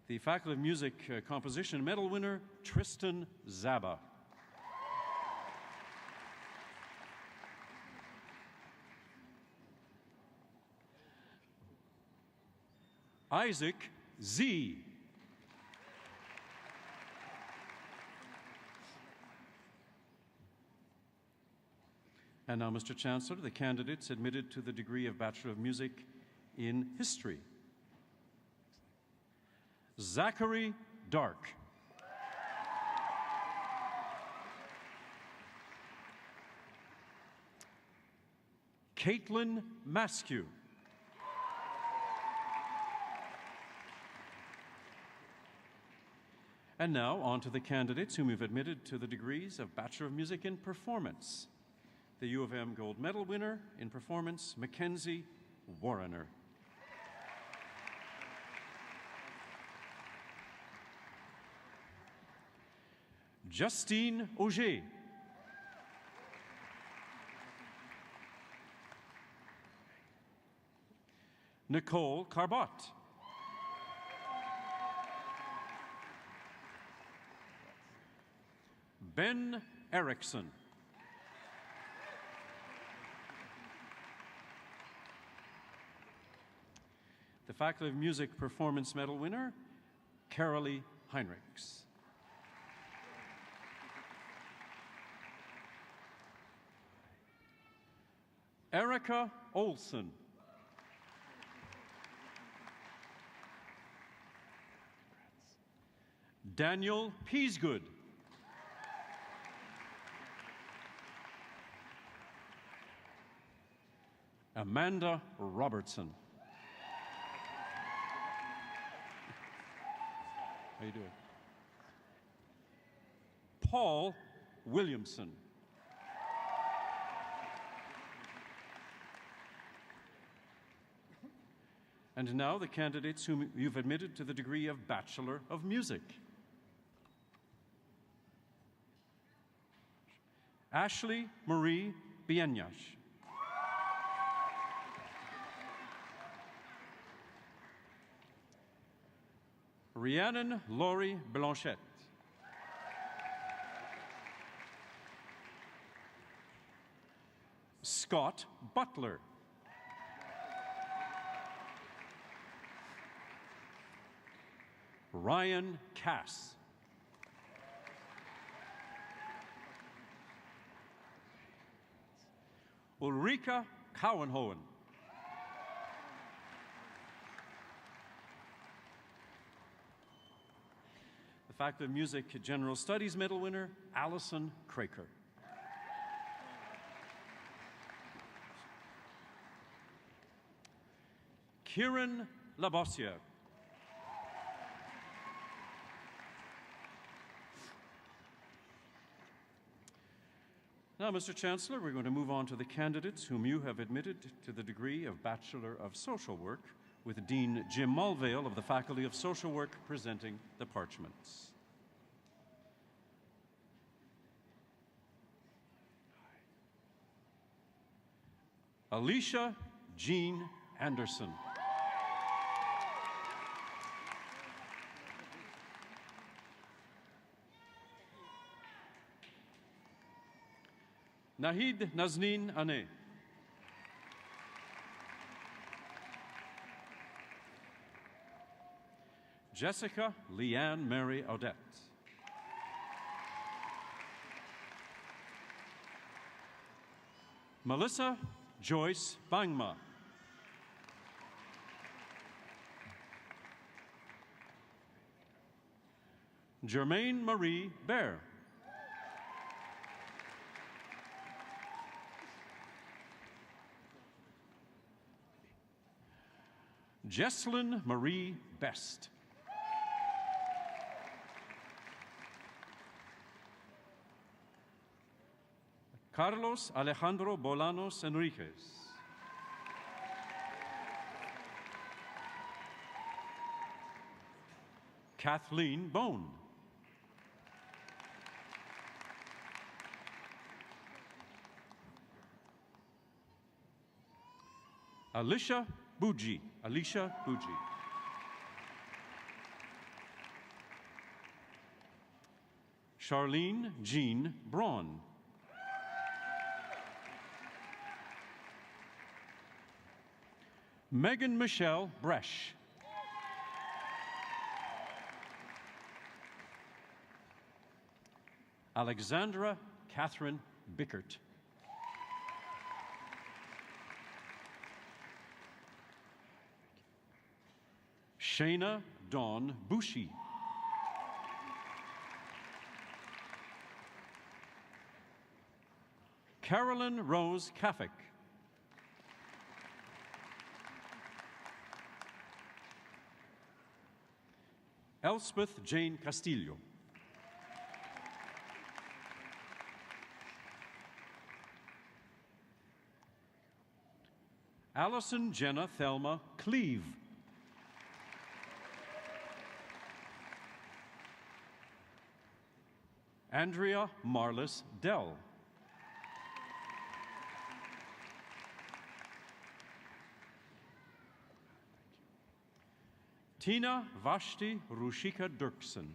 The Faculty of Music Composition medal winner, Tristan Zaba. Isaac Z. And now, Mr. Chancellor, the candidates admitted to the degree of Bachelor of Music in History. Zachary Dark. Caitlin Maskew. And now, on to the candidates whom we've admitted to the degrees of Bachelor of Music in Performance. The U of M Gold Medal winner in Performance, Mckenzie Warner. Justine Auger. Nicole Carbot. Ben Erickson. The Faculty of Music Performance Medal winner, Carolee Heinrichs. Erica Olson. Daniel Peasgood. Amanda Robertson. How you doing? Paul Williamson. And now the candidates whom you've admitted to the degree of Bachelor of Music. Ashley Marie Bienyash. Rhiannon Laurie Blanchette. Scott Butler. Ryan Cass. Ulrika Cowenhoen. The Faculty of Music General Studies Medal winner, Alison Craker. Kieran Labossiere. Now, Mr. Chancellor, we're going to move on to the candidates whom you have admitted to the degree of Bachelor of Social Work, with Dean Jim Mulvale of the Faculty of Social Work presenting the parchments. Alicia Jean Anderson. Nahid Nazneen Aneh. Jessica Leanne Mary Odette. Melissa Joyce Bangma. Germaine Marie Baer. Jesslyn Marie Best. Carlos Alejandro Bolanos Enriquez. Kathleen Bone. Alicia Buji. Alicia Buji. Charlene Jean Braun. Megan Michelle Bresch. Alexandra Catherine Bickert. Shayna Dawn Bushi. Carolyn Rose Kaffick. Elspeth Jane Castillo. Allison Jenna Thelma Cleve. Andrea Marlis Dell. Tina Vashti Rushika Dirksen.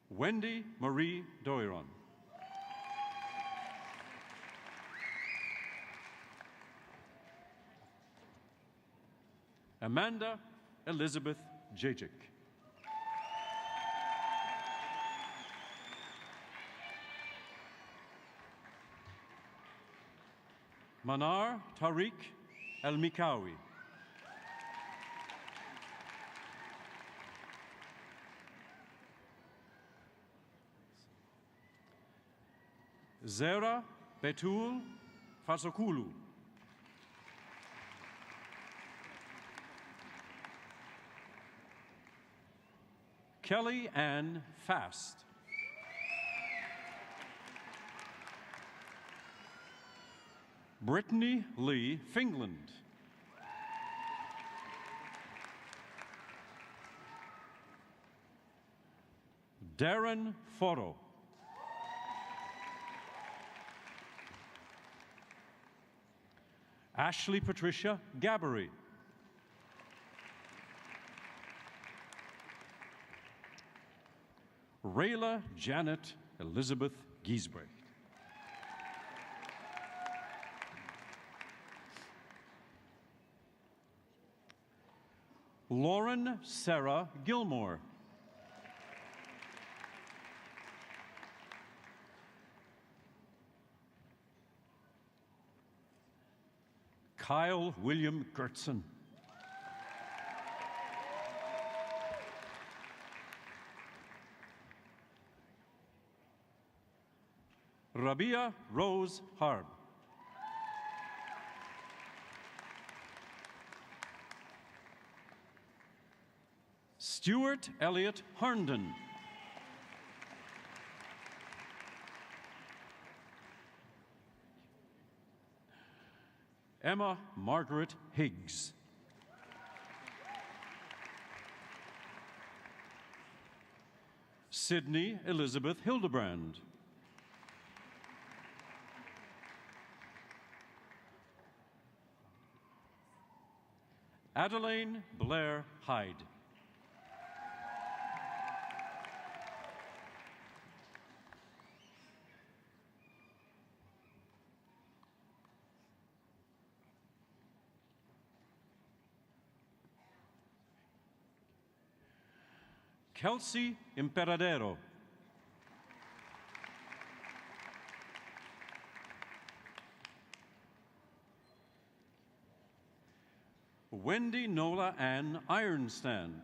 Wendy Marie Doiron. Amanda Elizabeth Jajic. Manar Tariq El-Mikawi. Zera Betul Fasokulu. Kelly Ann Fast. Brittany Lee Fingland. Darren Foro. Ashley Patricia Gabbery. Rayla Janet Elizabeth Giesbrecht. Lauren Sarah Gilmore. Kyle William Gertson. Rabia Rose Harb. Stuart Elliott Herndon. Emma Margaret Higgs. Sydney Elizabeth Hildebrand. Adelaine Blair Hyde. Kelsey Imperadero. Wendy Nola Ann Ironstand.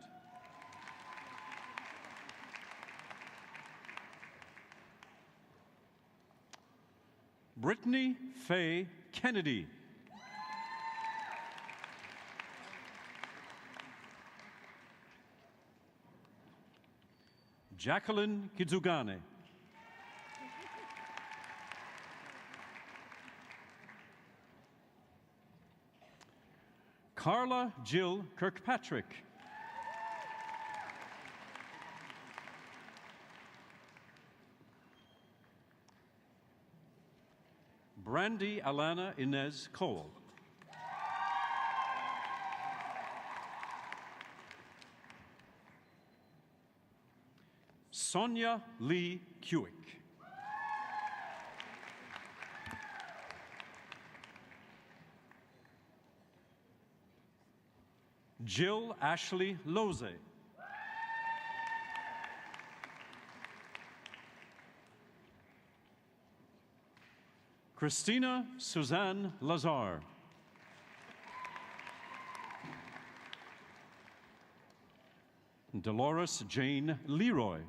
Brittany Faye Kennedy. Jacqueline Kizugane. Carla Jill Kirkpatrick. Brandy Alana Inez Cole. Sonia Lee Kewick. Jill Ashley Loze. Christina Suzanne Lazar. Dolores Jane Leroy.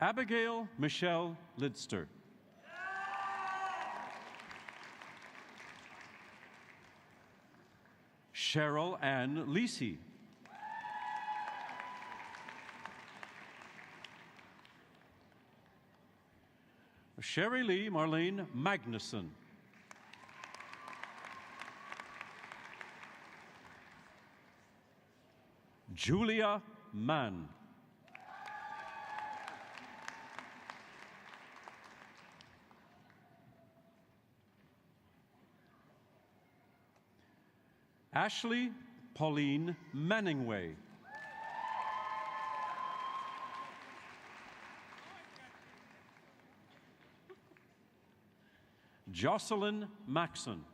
Abigail Michelle Lidster. Cheryl Ann Lisi. Sherry Lee Marlene Magnuson. Julia Mann. Ashley Pauline Manningway. Jocelyn Maxon.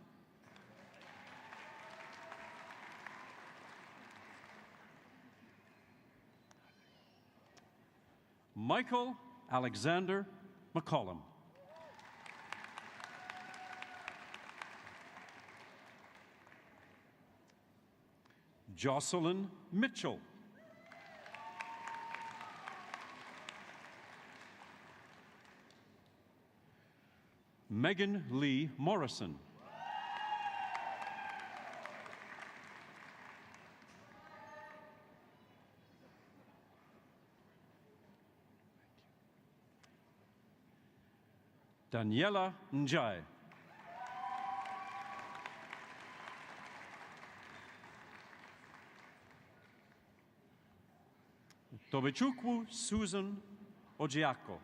Michael Alexander McCollum. Jocelyn Mitchell. Megan Lee Morrison. Daniela Njai. Tobechukwu Susan Ojiako.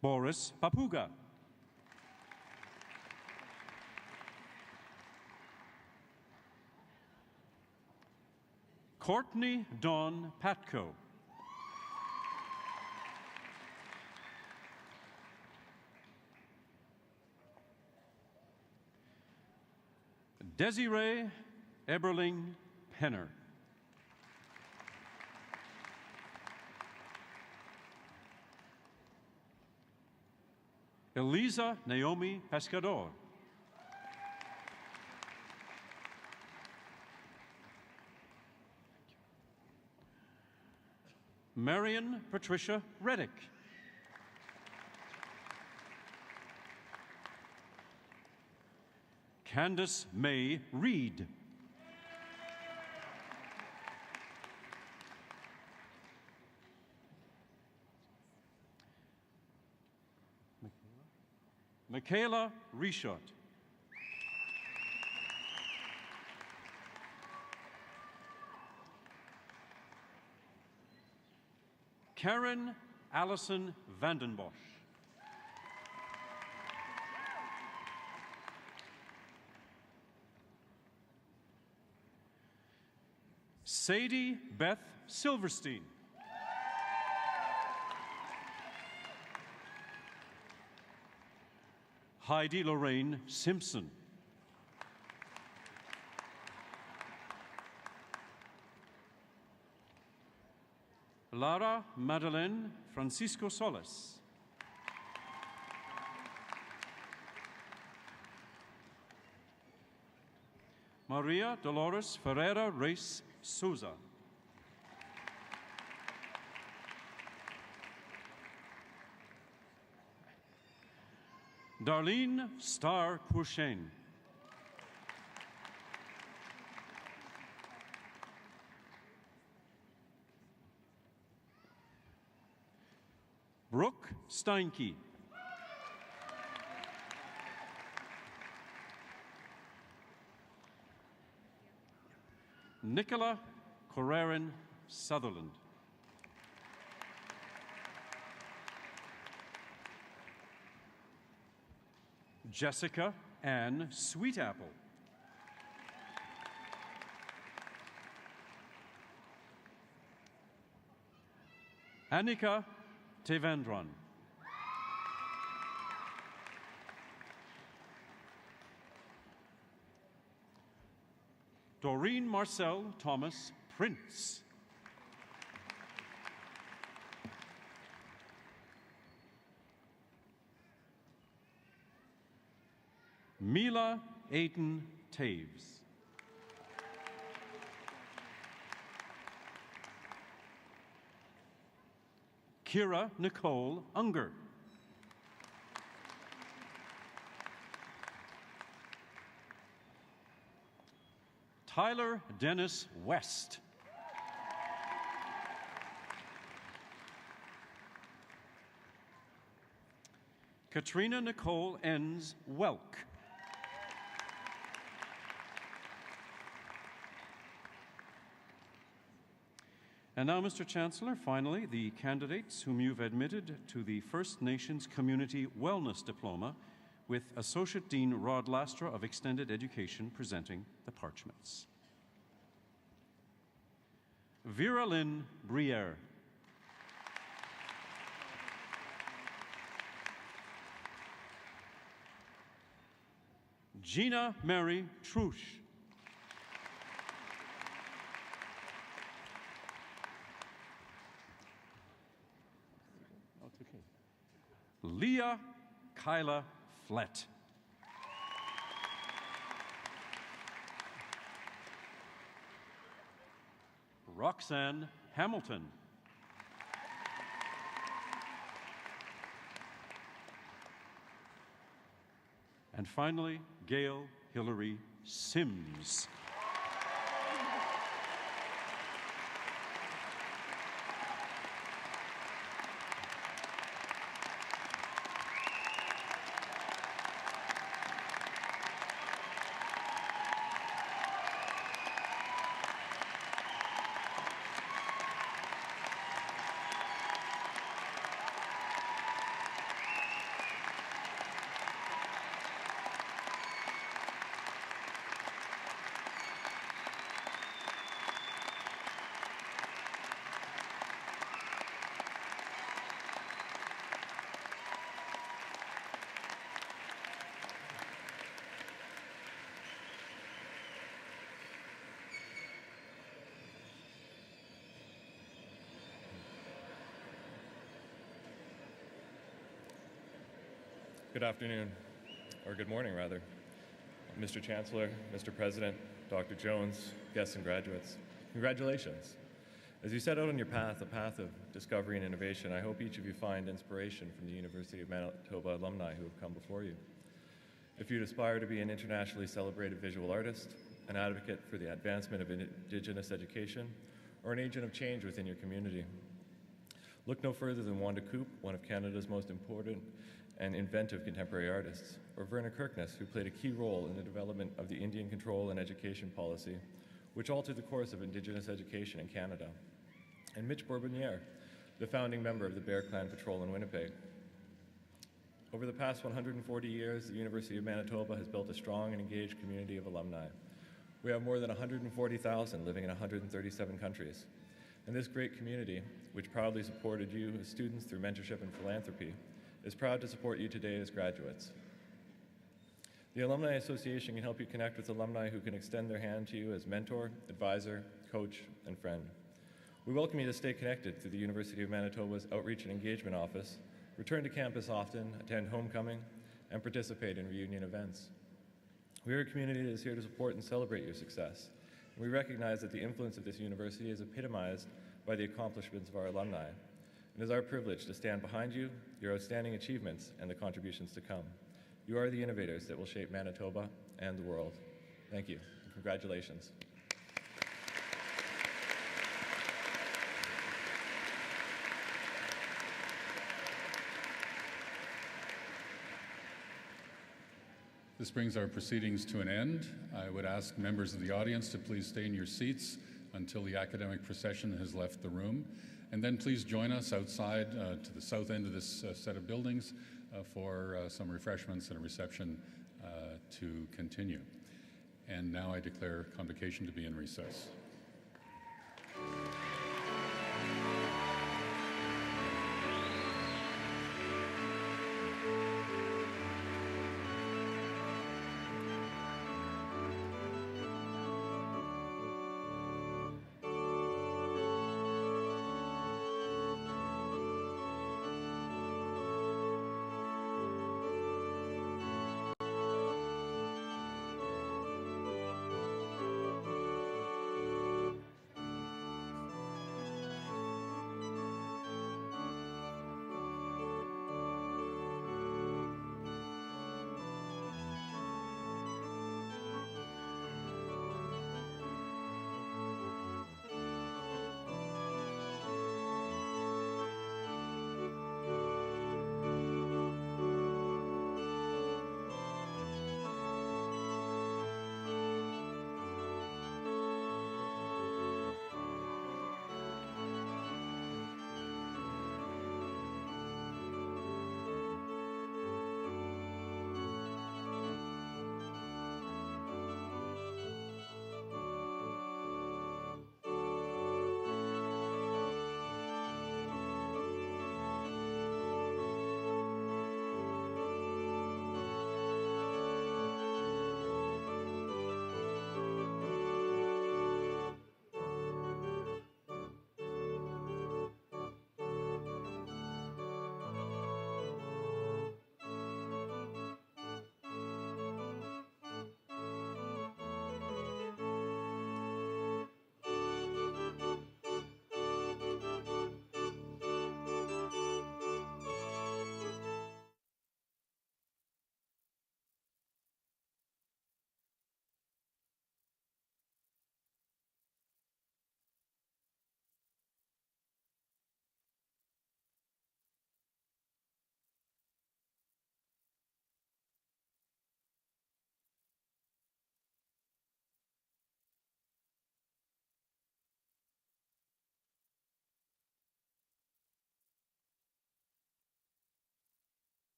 Boris Papuga. Courtney Dawn Patko. Desiree Eberling Penner. Eliza Naomi Pescador. Marion Patricia Reddick. Candace May Reed. Michaela Reshot. Karen Allison Vandenbosch. Sadie Beth Silverstein. Heidi Lorraine Simpson. Lara Madeleine Francisco Solis. Maria Dolores Ferreira Reis Souza. Darlene Starr Courchaine. Brooke Steinke. Nicola Corrarin Sutherland. Jessica Ann Sweetapple. Annika Tevendran. Doreen Marcel Thomas Prince. Mila Aiton Taves. Kira Nicole Unger. Tyler Dennis West. Katrina Nicole Enns Welk. And now, Mr. Chancellor, finally, the candidates whom you've admitted to the First Nations Community Wellness Diploma, with Associate Dean Rod Lastra of Extended Education presenting the parchments. Vera Lynn Briere. Gina Mary Trush. Leah Kyla Flett. Roxanne Hamilton. And finally, Gail Hillary Sims. Good afternoon, or good morning rather. Mr. Chancellor, Mr. President, Dr. Jones, guests and graduates, congratulations. As you set out on your path, a path of discovery and innovation, I hope each of you find inspiration from the University of Manitoba alumni who have come before you. If you'd aspire to be an internationally celebrated visual artist, an advocate for the advancement of Indigenous education, or an agent of change within your community, look no further than Wanda Coop, one of Canada's most important and inventive contemporary artists, or Verna Kirkness, who played a key role in the development of the Indian Control and Education Policy, which altered the course of Indigenous education in Canada, and Mitch Bourbonniere, the founding member of the Bear Clan Patrol in Winnipeg. Over the past 140 years, the University of Manitoba has built a strong and engaged community of alumni. We have more than 140,000 living in 137 countries. And this great community, which proudly supported you as students through mentorship and philanthropy, is proud to support you today as graduates. The Alumni Association can help you connect with alumni who can extend their hand to you as mentor, advisor, coach, and friend. We welcome you to stay connected through the University of Manitoba's Outreach and Engagement Office, return to campus often, attend homecoming, and participate in reunion events. We are a community that is here to support and celebrate your success. And we recognize that the influence of this university is epitomized by the accomplishments of our alumni. It is our privilege to stand behind you, your outstanding achievements, and the contributions to come. You are the innovators that will shape Manitoba and the world. Thank you, and congratulations. This brings our proceedings to an end. I would ask members of the audience to please stay in your seats until the academic procession has left the room. And then please join us outside to the south end of this set of buildings for some refreshments and a reception to continue. And now I declare Convocation to be in recess.